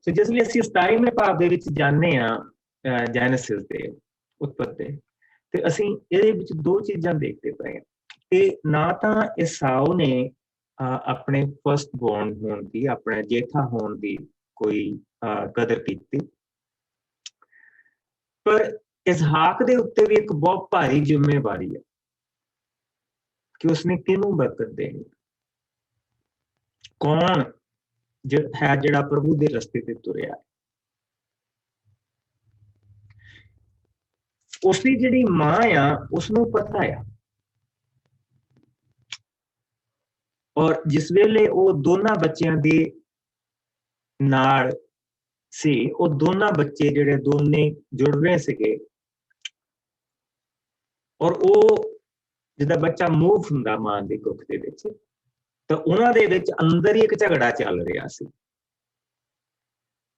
ਸੋ ਜਿਸ ਲਈ ਅਸੀਂ 27ਵੇਂ ਭਾਵ ਦੇ ਵਿੱਚ ਜਾਂਦੇ ਹਾਂ ਜੈਨੇਸਿਸ ਦੇ ਉਤਪਤੀ ਤੇ ਅਸੀਂ ਇਹਦੇ ਵਿੱਚ ਦੋ ਚੀਜ਼ਾਂ ਦੇਖਦੇ ਪਏ ਹਾਂ ਕਿ ਨਾ ਤਾਂ ਈਸਾਊ ਨੇ ਆਪਣੇ ਫਸਟ ਬੋਰਨ ਹੋਣ ਦੀ, ਆਪਣੇ ਜੇਠਾ ਹੋਣ ਦੀ ਕੋਈ ਕਦਰ ਕੀਤੀ, ਪਰ ਇਸਹਾਕ ਦੇ ਉੱਤੇ ਵੀ ਇੱਕ ਬਹੁਤ ਭਾਰੀ ਜ਼ਿੰਮੇਵਾਰੀ ਹੈ ਕਿ ਉਸਨੇ ਕਿਹਨੂੰ ਬਰਕਤ ਦੇਣੀ, ਕੌਣ ਹੈ ਜਿਹੜਾ ਪ੍ਰਭੂ ਦੇ ਰਸਤੇ ਤੇ ਤੁਰਿਆ। ਉਸਦੀ ਜਿਹੜੀ ਮਾਂ ਆ ਉਸਨੂੰ ਪਤਾ ਆ, ਔਰ ਜਿਸ ਵੇਲੇ ਉਹ ਦੋਨਾਂ ਬੱਚਿਆਂ ਦੇ ਨਾਲ ਸੀ, ਉਹ ਦੋਨਾਂ ਬੱਚੇ ਜਿਹੜੇ ਦੋਨੇ ਜੁੜ ਰਹੇ ਸੀਗੇ, ਔਰ ਉਹ ਜਿੱਦਾਂ ਬੱਚਾ ਮੂਵ ਹੁੰਦਾ ਮਾਂ ਦੀ ਕੁੱਖ ਦੇ ਵਿੱਚ, ਤਾਂ ਉਹਨਾਂ ਦੇ ਵਿੱਚ ਅੰਦਰ ਹੀ ਇੱਕ ਝਗੜਾ ਚੱਲ ਰਿਹਾ ਸੀ।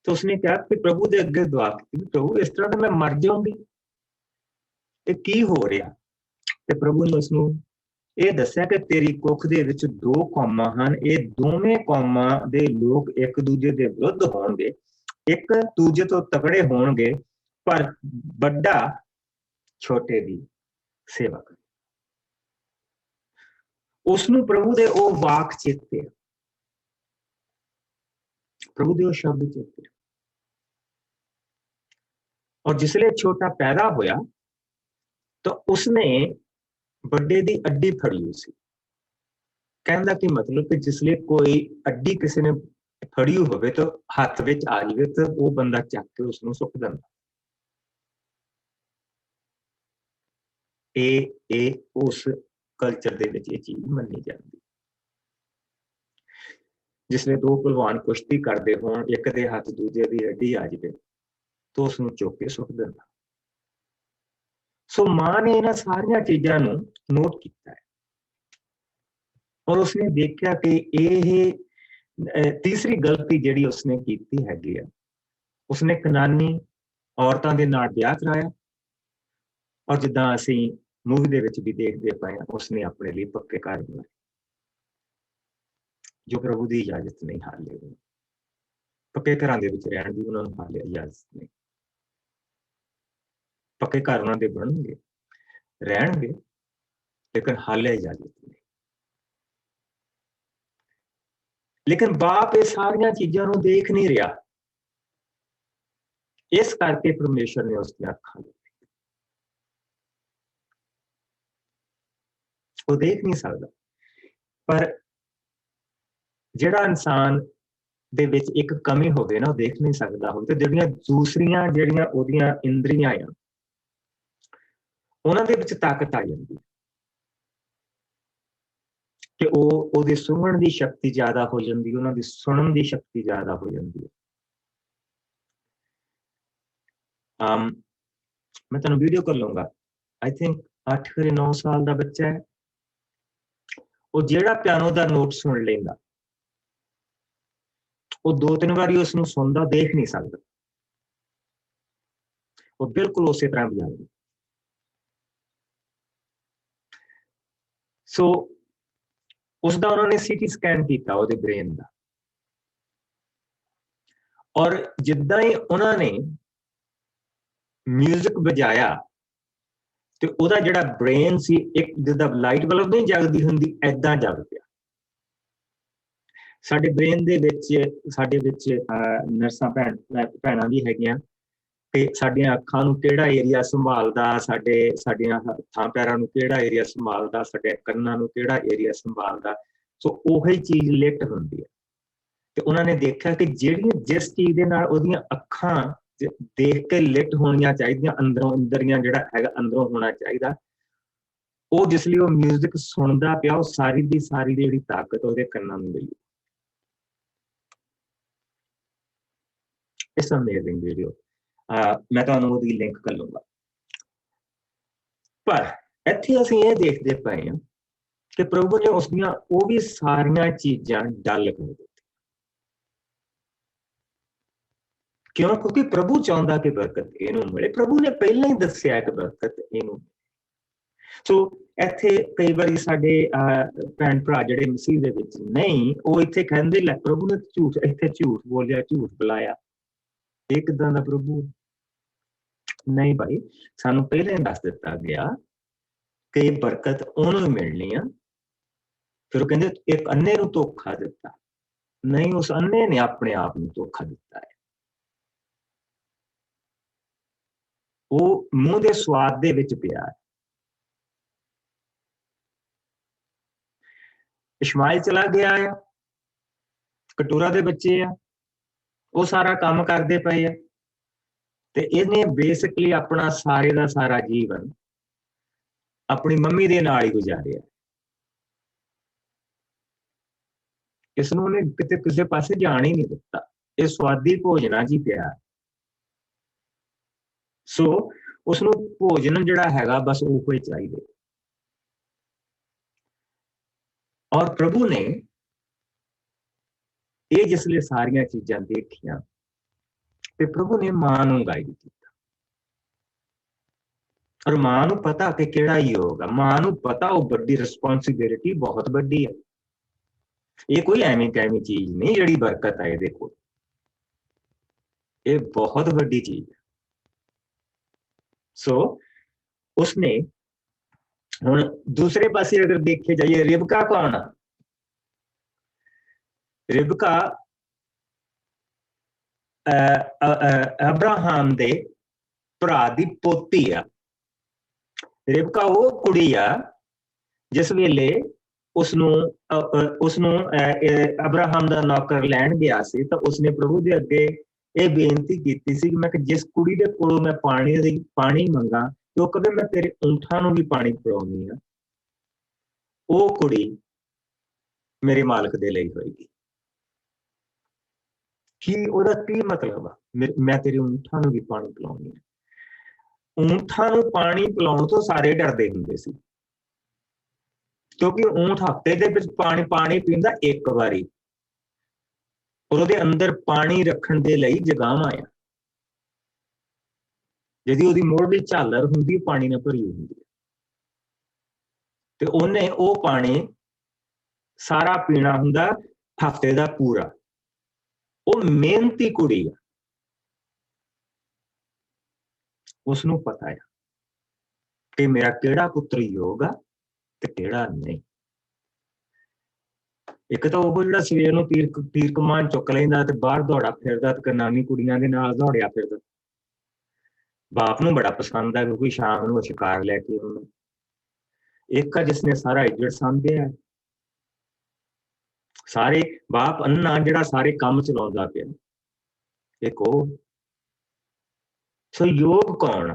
ਤਾਂ ਉਸਨੇ ਕਿਹਾ ਕਿ ਪ੍ਰਭੂ ਦੇ ਅੱਗੇ ਦੁਆ ਕੀਤੀ, ਪ੍ਰਭੂ ਇਸ ਤਰ੍ਹਾਂ ਤਾਂ ਮੈਂ ਮਰ ਜਾਊਂਗੀ, ਇਹ ਕੀ ਹੋ ਰਿਹਾ। ਤੇ ਪ੍ਰਭੂ ਨੇ ਉਸਨੂੰ ਇਹ ਦੱਸਿਆ ਕਿ ਤੇਰੀ ਕੁੱਖ ਦੇ ਵਿੱਚ ਦੋ ਕੌਮਾਂ ਹਨ, ਇਹ ਦੋਵੇਂ ਕੌਮਾਂ ਦੇ ਲੋਕ ਇੱਕ ਦੂਜੇ ਦੇ ਵਿਰੁੱਧ ਹੋਣਗੇ, ਇੱਕ ਦੂਜੇ ਤੋਂ ਤਕੜੇ ਹੋਣਗੇ, ਪਰ ਵੱਡਾ ਛੋਟੇ ਦੀ ਸੇਵਾ ਕਰੇ। ਉਸਨੂੰ ਪ੍ਰਭੂ ਦੇ ਉਹ ਵਾਕ ਚੇਤੇ, ਪ੍ਰਭੂ ਦੇ ਉਹ ਸ਼ਬਦ ਚੇਤੇ। ਔਰ ਜਿਸਲੇ ਛੋਟਾ ਪੈਦਾ ਹੋਇਆ ਤਾਂ ਉਸਨੇ ਵੱਡੇ ਦੀ ਅੱਡੀ ਫੜੀ ਹੋਈ ਸੀ। ਕਹਿਣ ਦਾ ਕੀ ਮਤਲਬ ਕਿ ਜਿਸਲੇ ਕੋਈ ਅੱਡੀ ਕਿਸੇ ਨੇ ਫੜੀ ਹੋਵੇ ਤਾਂ ਹੱਥ ਵਿੱਚ ਆ ਜਾਵੇ ਤਾਂ ਉਹ ਬੰਦਾ ਚੱਕ ਕੇ ਉਸਨੂੰ ਸੁੱਟ ਦਿੰਦਾ। ਇਹ ਉਸ ਕਲਚਰ ਦੇ ਵਿੱਚ ਇਹ ਚੀਜ਼ ਮੰਨੀ ਜਾਂਦੀ। ਜਿਸਲੇ ਦੋ ਭਲਵਾਨ ਕੁਸ਼ਤੀ ਕਰਦੇ ਹੋਣ, ਇੱਕ ਦੇ ਹੱਥ ਦੂਜੇ ਦੀ ਅੱਡੀ ਆ ਜਾਵੇ ਤਾਂ ਉਸਨੂੰ ਚੁੱਕ ਕੇ ਸੁੱਟ ਦਿੰਦਾ। ਸੋ ਮਾਂ ਨੇ ਇਹਨਾਂ ਸਾਰੀਆਂ ਚੀਜ਼ਾਂ ਨੂੰ ਨੋਟ ਕੀਤਾ ਹੈ, ਔਰ ਉਸਨੇ ਦੇਖਿਆ ਕਿ ਇਹ ਤੀਸਰੀ ਗਲਤੀ ਜਿਹੜੀ ਉਸਨੇ ਕੀਤੀ ਹੈਗੀ ਆ, ਉਸਨੇ ਕਨਾਨੀ ਔਰਤਾਂ ਦੇ ਨਾਲ ਵਿਆਹ ਕਰਾਇਆ, ਔਰ ਜਿੱਦਾਂ ਅਸੀਂ ਮੂਵੀ ਦੇ ਵਿੱਚ ਵੀ ਦੇਖਦੇ ਪਏ ਹਾਂ, ਉਸਨੇ ਆਪਣੇ ਲਈ ਪੱਕੇ ਘਰ ਬਣਾਏ ਜੋ ਪ੍ਰਭੂ ਦੀ ਇਜਾਜ਼ਤ ਨਹੀਂ। ਹਾਲੇ ਪੱਕੇ ਘਰਾਂ ਦੇ ਵਿੱਚ ਰਹਿਣ ਦੀ ਉਹਨਾਂ ਨੂੰ ਹਾਲੇ ਇਜਾਜ਼ਤ ਨਹੀਂ। ਪੱਕੇ ਘਰ ਉਹਨਾਂ ਦੇ ਬਣਨਗੇ, ਰਹਿਣਗੇ, ਲੇਕਿਨ ਹਾਲੇ ਇਜਾਜ਼ਤ ਨਹੀਂ। ਲੇਕਿਨ ਬਾਪ ਇਹ ਸਾਰੀਆਂ ਚੀਜ਼ਾਂ ਨੂੰ ਦੇਖ ਨਹੀਂ ਰਿਹਾ, ਇਸ ਕਰਕੇ ਪਰਮੇਸ਼ਰ ਨੇ ਉਸਦੀਆਂ ਅੱਖਾਂ ਦਿੱਤੀਆਂ। ਉਹ ਦੇਖ ਨਹੀਂ ਸਕਦਾ, ਪਰ ਜਿਹੜਾ ਇਨਸਾਨ ਦੇ ਵਿੱਚ ਇੱਕ ਕਮੀ ਹੋਵੇ ਨਾ, ਉਹ ਦੇਖ ਨਹੀਂ ਸਕਦਾ ਹੋਵੇ, ਤੇ ਜਿਹੜੀਆਂ ਦੂਸਰੀਆਂ ਜਿਹੜੀਆਂ ਉਹਦੀਆਂ ਇੰਦਰੀਆਂ ਆ, ਉਹਨਾਂ ਦੇ ਵਿੱਚ ਤਾਕਤ ਆ ਜਾਂਦੀ ਕਿ ਉਹਦੇ ਸੁਣਨ ਦੀ ਸ਼ਕਤੀ ਜ਼ਿਆਦਾ ਹੋ ਜਾਂਦੀ, ਉਹਨਾਂ ਦੀ ਸੁਣਨ ਦੀ ਸ਼ਕਤੀ ਜ਼ਿਆਦਾ ਹੋ ਜਾਂਦੀ ਹੈ। ਮੈਂ ਤੁਹਾਨੂੰ ਵੀਡੀਓ ਕਰ ਲਊਂਗਾ, ਆਈ ਥਿੰਕ 8-9 ਸਾਲ ਦਾ ਬੱਚਾ ਹੈ, ਉਹ ਜਿਹੜਾ ਪਿਆਨੋ ਦਾ ਨੋਟ ਸੁਣ ਲੈਂਦਾ, ਉਹ 2-3 ਵਾਰੀ ਉਸਨੂੰ ਸੁਣਦਾ, ਦੇਖ ਨਹੀਂ ਸਕਦਾ, ਉਹ ਬਿਲਕੁਲ ਉਸੇ ਤਰ੍ਹਾਂ ਵਜਾਉਂਦਾ। ਸੋ ਉਸਦਾ ਉਹਨਾਂ ਨੇ ਸੀਟੀ ਸਕੈਨ ਕੀਤਾ ਉਹਦੇ ਬ੍ਰੇਨ ਦਾ, ਔਰ ਜਿੱਦਾਂ ਹੀ ਉਹਨਾਂ ਨੇ ਮਿਊਜ਼ਿਕ ਵਜਾਇਆ ਤੇ ਉਹਦਾ ਜਿਹੜਾ ਬ੍ਰੇਨ ਸੀ, ਇੱਕ ਜਿੱਦਾਂ ਲਾਈਟ ਬਲਬ ਨਹੀਂ ਜਗਦੀ ਹੁੰਦੀ, ਏਦਾਂ ਜਗ ਪਿਆ। ਸਾਡੇ ਬ੍ਰੇਨ ਦੇ ਵਿੱਚ, ਸਾਡੇ ਵਿੱਚ ਨਰਸਾਂ ਭੈਣਾਂ ਵੀ ਹੈਗੀਆਂ, ਤੇ ਸਾਡੀਆਂ ਅੱਖਾਂ ਨੂੰ ਕਿਹੜਾ ਏਰੀਆ ਸੰਭਾਲਦਾ, ਸਾਡੀਆਂ ਹੱਥਾਂ ਪੈਰਾਂ ਨੂੰ ਕਿਹੜਾ ਏਰੀਆ ਸੰਭਾਲਦਾ, ਸਾਡੇ ਕੰਨਾਂ ਨੂੰ ਕਿਹੜਾ ਏਰੀਆ ਸੰਭਾਲਦਾ। ਸੋ ਉਹੀ ਚੀਜ਼ ਲਿਟ ਹੁੰਦੀ ਹੈ। ਤੇ ਉਹਨਾਂ ਨੇ ਦੇਖਿਆ ਕਿ ਜਿਸ ਚੀਜ਼ ਦੇ ਨਾਲ ਉਹਦੀਆਂ ਅੱਖਾਂ ਦੇਖ ਕੇ ਲਿਟ ਹੋਣੀਆਂ ਚਾਹੀਦੀਆਂ, ਅੰਦਰੋਂ ਇੰਦਰੀਆਂ ਜਿਹੜਾ ਹੈਗਾ ਅੰਦਰੋਂ ਹੋਣਾ ਚਾਹੀਦਾ, ਉਹ ਜਿਸ ਲਈ ਉਹ ਮਿਊਜ਼ਿਕ ਸੁਣਦਾ ਪਿਆ, ਉਹ ਸਾਰੀ ਦੀ ਸਾਰੀ ਜਿਹੜੀ ਤਾਕਤ ਉਹਦੇ ਕੰਨਾਂ ਨੂੰ ਗਈ। ਇਸ ਅਮੇਜ਼ਿੰਗ ਵੀਡੀਓ ਮੈਂ ਤੁਹਾਨੂੰ ਉਹਦੀ ਲਿੰਕ ਕਰ ਲੂੰਗਾ। ਪਰ ਇੱਥੇ ਅਸੀਂ ਇਹ ਦੇਖਦੇ ਪਏ ਹਾਂ ਕਿ ਪ੍ਰਭੂ ਨੇ ਉਸਦੀਆਂ ਉਹ ਵੀ ਸਾਰੀਆਂ ਚੀਜ਼ਾਂ ਡੱਲ ਕਰ ਦਿੱਤੀਆਂ। ਕਿਉਂ? ਕਿਉਂਕਿ ਪ੍ਰਭੂ ਚਾਹੁੰਦਾ ਕਿ ਬਰਕਤ ਇਹਨੂੰ ਮਿਲੇ। ਪ੍ਰਭੂ ਨੇ ਪਹਿਲਾਂ ਹੀ ਦੱਸਿਆ ਕਿ ਬਰਕਤ ਇਹਨੂੰ। ਸੋ ਇੱਥੇ ਕਈ ਵਾਰੀ ਸਾਡੇ ਭੈਣ ਭਰਾ ਜਿਹੜੇ ਮਸੀਹ ਦੇ ਵਿੱਚ ਨਹੀਂ, ਉਹ ਇੱਥੇ ਕਹਿੰਦੇ ਲੈ ਪ੍ਰਭੂ ਨੇ ਝੂਠ, ਇੱਥੇ ਝੂਠ ਬੋਲਿਆ, ਝੂਠ ਬੁਲਾਇਆ। ਇਹ ਕਿੱਦਾਂ ਦਾ ਪ੍ਰਭੂ? नहीं भाई, सानू पहले दस दिता गया कि बरकत उन्होंने मिलनी है। फिर कहते एक अन्ने नूं धोखा दिता, नहीं उस अन्ने ने अपने आप नूं धोखा दिता है। वो मूँह दे स्वाद दे विच पिया है। इशमाइल चला गया है, कटूरा दे बच्चे आ, वो सारा काम करते पे है, ते इन्हें बेसिकली अपना सारे का सारा जीवन अपनी मम्मी दे नाल ही गुजारिया। इसनूं ने किते किसी पासे जान ही नहीं दिता, ये स्वादी भोजना जी पिया। सो उसनूं भोजन जिहड़ा हैगा बस उहो ही चाहिए। और प्रभु ने ये जिसले सारिया चीज़ां देखियां ते प्रभु ने मां नूं गाइड किया। और मां नूं पता कि किहड़ा योग है, मां नूं पता वो बड़ी रिस्पोंसिबिलिटी बहुत बड़ी है। ये कोई एवं कैवी चीज नहीं जिहड़ी बरकत है, देखो ये बहुत बड़ी चीज है। सो उसने हुण दूसरे पासे अगर देखे जाइए, रिबका कौन है? रिबका अब्राहम दे भरा दी पोती आ। रिबका वो कुड़ी आ जिस वेले उसनूं अब्राहम दा नौकर लैण गया सी, तो उसने प्रभु दे अगे ये बेनती की सी कि मैं जिस कुड़ी दे कोलों मैं पानी मंगा तो कदे मैं तेरे ऊंठां नूं भी पानी पिलाउणी आ, वो कुड़ी मेरे मालक दे लई होएगी। की ओदा की मतलब आ? मैं तेरे ऊंठां नूं भी पानी पिलाउणी आ। ऊंठां नूं पानी पिलाउण तो सारे डरदे हुंदे सी, क्योंकि ऊंट हफ्ते दे विच पानी पींदा एक बारी, और ਉਹਦੇ अंदर पानी रखण दे लई जगावां आ। यदि ਉਹਦੀ ਮੋਢੀ ਝਾਲਰ ਹੁੰਦੀ पानी ਨਾਲ ਭਰੀ ਹੁੰਦੀ ਤੇ ਉਹਨੇ ਉਹ पानी सारा पीना हुंदा हफ्ते ਦਾ पूरा। ਉਹ ਮਿਹਨਤੀ ਕੁੜੀ ਆ, ਉਸਨੂੰ ਪਤਾ ਹੈ ਕਿ ਮੇਰਾ ਕਿਹੜਾ ਪੁੱਤਰ ਯੋਗ ਆ ਤੇ ਕਿਹੜਾ ਨਹੀਂ। ਇੱਕ ਤਾਂ ਉਹ ਜਿਹੜਾ ਸਵੇਰ ਨੂੰ ਤੀਰ ਕਮਾਨ ਚੁੱਕ ਲੈਂਦਾ ਤੇ ਬਾਹਰ ਦੌੜਾ ਫਿਰਦਾ ਤੇ ਨਾਨੀ ਕੁੜੀਆਂ ਦੇ ਨਾਲ ਦੌੜਿਆ ਫਿਰਦਾ। ਬਾਪ ਨੂੰ ਬੜਾ ਪਸੰਦ ਹੈ ਕਿਉਂਕਿ ਸ਼ਾਮ ਨੂੰ ਸ਼ਿਕਾਰ ਲੈ ਕੇ ਆਉਣਾ। ਇੱਕ ਆ ਜਿਸਨੇ ਸਾਰਾ ਇੱਜੜ ਸਾਂਭਿਆ, ਸਾਰੇ ਬਾਪ ਅੰਨਾ ਜਿਹੜਾ ਸਾਰੇ ਕੰਮ ਚਲਾਉਂਦਾ ਪਿਆ। ਇੱਕ ਉਹ। ਸੋ ਯੋਗ ਕੌਣ?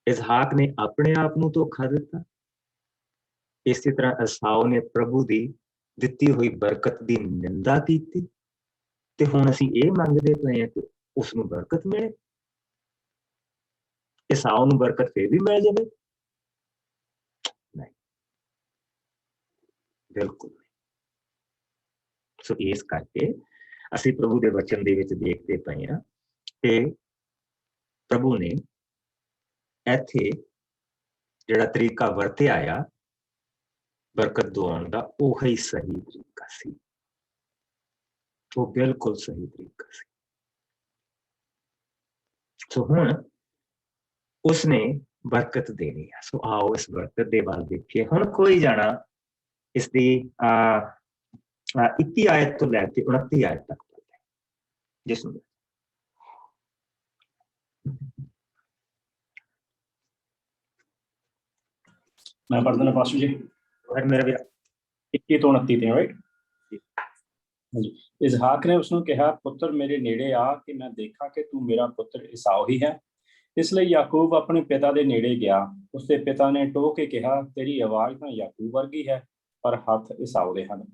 इसहाक ने अपने आप ਨੂੰ ਧੋਖਾ ਦਿੱਤਾ। इसी तरह एसाऊ ने प्रभु की दिती हुई बरकत की निंदा की ते हुण असीं ये मंगदे पए हां कि उसनूं बरकत मिले। एसाऊ नूं बरकत फिर भी मिल जाए? नहीं, बिल्कुल नहीं। सो इस करके असीं प्रभु के वचन दे विच देखते पए हां कि प्रभु ने इत्थे जिहड़ा तरीका वरतिया आ बरकत दुआउण दा, ओही सही तरीका सी। वो बिल्कुल सही तरीका सी। सो हुण उसने बरकत देनी है। सो आओ इस बरकत दे वाल देखिए। हुण कोई जाना इसदी 21 आयत तो लैके 29 आयत तक पढ़े जिसमें मैं पढ़ देना पास्टर जी। मेरा भी 21 ਤੋਂ 29 ਤੇ ਰਾਈਟ जी। इसहाक ने उसनों कहा, पुत्र मेरे नेड़े आ कि मैं देखा कि तू मेरा पुत्र ईसाऊ ही है। इसलिए याकूब अपने पिता दे नेड़े गया। उसके पिता ने टोह के कहा, तेरी आवाज़ तां याकूब वर्गी है पर हथ ईसाऊ दे हन।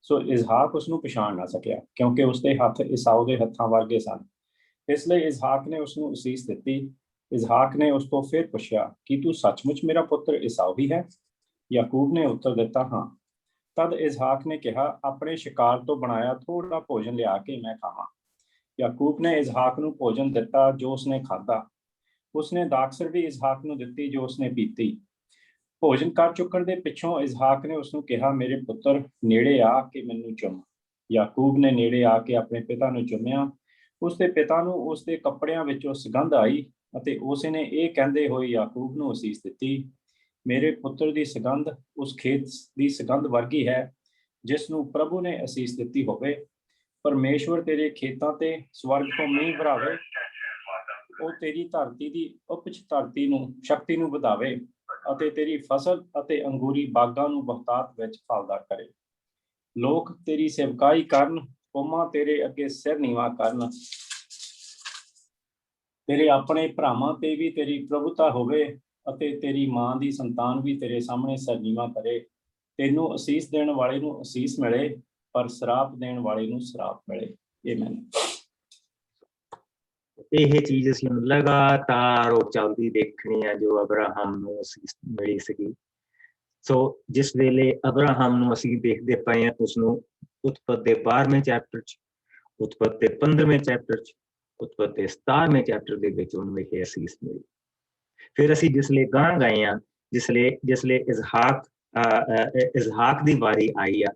सो इसहाक उसनों पछाण ना सकिया क्योंकि उसके हथ ईसाऊ दे हत्थां वर्गे सन। इसलिए इसहाक ने उसनों असीस दित्ती। इसहाक ने उसको फिर पुछया कि तू सचमुच मेरा पुत्र ईसाऊ ही है? याकूब ने उत्तर दिता, हाँ। तद इसहाक ने कहा, अपने शिकार तो बनाया थोड़ा भोजन लिया के मैं खावां। याकूब ने इसहाक नूं भोजन दिता जो उसने खाधा। उसने दाखसर भी इसहाक नूं दित्ती जो उसने पीती। भोजन कर चुकण दे पिछों इसहाक ने उसनूं कहा, मेरे पुत्र नेड़े आ के मैनूं चुम। ਯਾਕੂਬ ਨੇ ਨੇੜੇ ਆ ਕੇ ਆਪਣੇ ਪਿਤਾ ਨੂੰ ਚੁੰਮਿਆ। ਉਸਦੇ ਪਿਤਾ ਨੂੰ ਉਸਦੇ ਕੱਪੜਿਆਂ ਵਿੱਚੋਂ ਸੁਗੰਧ ਆਈ ਅਤੇ ਉਸ ਨੇ ਇਹ ਕਹਿੰਦੇ ਹੋਏ ਯਾਕੂਬ ਨੂੰ ਅਸੀਸ ਦਿੱਤੀ, ਮੇਰੇ ਪੁੱਤਰ ਦੀ ਸੁਗੰਧ ਉਸ ਖੇਤ ਦੀ ਸੁਗੰਧ ਵਰਗੀ ਹੈ ਜਿਸ ਨੂੰ ਪ੍ਰਭੂ ਨੇ ਅਸੀਸ ਦਿੱਤੀ ਹੋਵੇ। ਪਰਮੇਸ਼ਵਰ ਤੇਰੇ ਖੇਤਾਂ ਤੇ ਸਵਰਗ ਤੋਂ ਮੀਂਹ ਵਰਾਵੇ, ਉਹ ਤੇਰੀ ਧਰਤੀ ਦੀ ਉਪਜ ਧਰਤੀ ਨੂੰ ਸ਼ਕਤੀ ਨੂੰ ਵਧਾਵੇ ਅਤੇ ਤੇਰੀ ਫਸਲ ਅਤੇ ਅੰਗੂਰੀ ਬਾਗਾਂ ਨੂੰ ਬਹੁਤਾਤ ਵਿੱਚ ਫਲਦਾਰ ਕਰੇ। ਲੋਕ ਤੇਰੀ ਸੇਵਕਾਈ ਕਰਨ, ਕੌਮਾਂ ਤੇਰੇ ਅੱਗੇ ਸਿਰ ਨੀਵਾਂ ਕਰਨ। ਤੇਰੇ ਆਪਣੇ ਭਰਾਵਾਂ ਤੇ ਵੀ ਤੇਰੀ ਪ੍ਰਭੁਤਾ ਹੋਵੇ ਅਤੇ ਤੇਰੀ ਮਾਂ ਦੀ ਸੰਤਾਨ ਵੀ ਤੇਰੇ ਸਾਹਮਣੇ ਸਿਰ ਨੀਵਾਂ ਕਰੇ। ਤੈਨੂੰ ਅਸੀਸ ਦੇਣ ਵਾਲੇ ਨੂੰ ਅਸੀਸ ਮਿਲੇ, ਪਰ ਸ਼ਰਾਪ ਦੇਣ ਵਾਲੇ ਨੂੰ ਸ਼ਰਾਪ ਮਿਲੇ। ਆਮੀਨ। ਇਹ ਚੀਜ਼ ਅਸੀਂ ਲਗਾਤਾਰ ਉਹ ਚੱਲਦੀ ਦੇਖਣੀ ਹੈ ਜੋ ਅਬਰਾਹਮ ਨੂੰ ਅਸੀਸ ਮਿਲੀ ਸੀਗੀ। ਸੋ ਜਿਸ ਵੇਲੇ ਅਬਰਾਹਮ ਨੂੰ ਅਸੀਂ ਦੇਖਦੇ ਪਏ ਹਾਂ, ਉਸਨੂੰ ਉਤਪਤ ਦੇ 12ਵੇਂ ਚੈਪਟਰ 'ਚ, ਉਤਪਤ ਦੇ 15ਵੇਂ ਚੈਪਟਰ 'ਚ, ਉਤਪਤ ਦੇ 17ਵੇਂ ਚੈਪਟਰ ਦੇ ਵਿੱਚ ਉਹਨੂੰ ਇਹ ਅਸੀਸ ਮਿਲੀ। ਫਿਰ ਅਸੀਂ ਜਿਸਲੇ ਗਾਂ ਗਏ ਹਾਂ, ਜਿਸਲੇ ਇਜ਼ਹਾਕ ਦੀ ਵਾਰੀ ਆਈ ਆ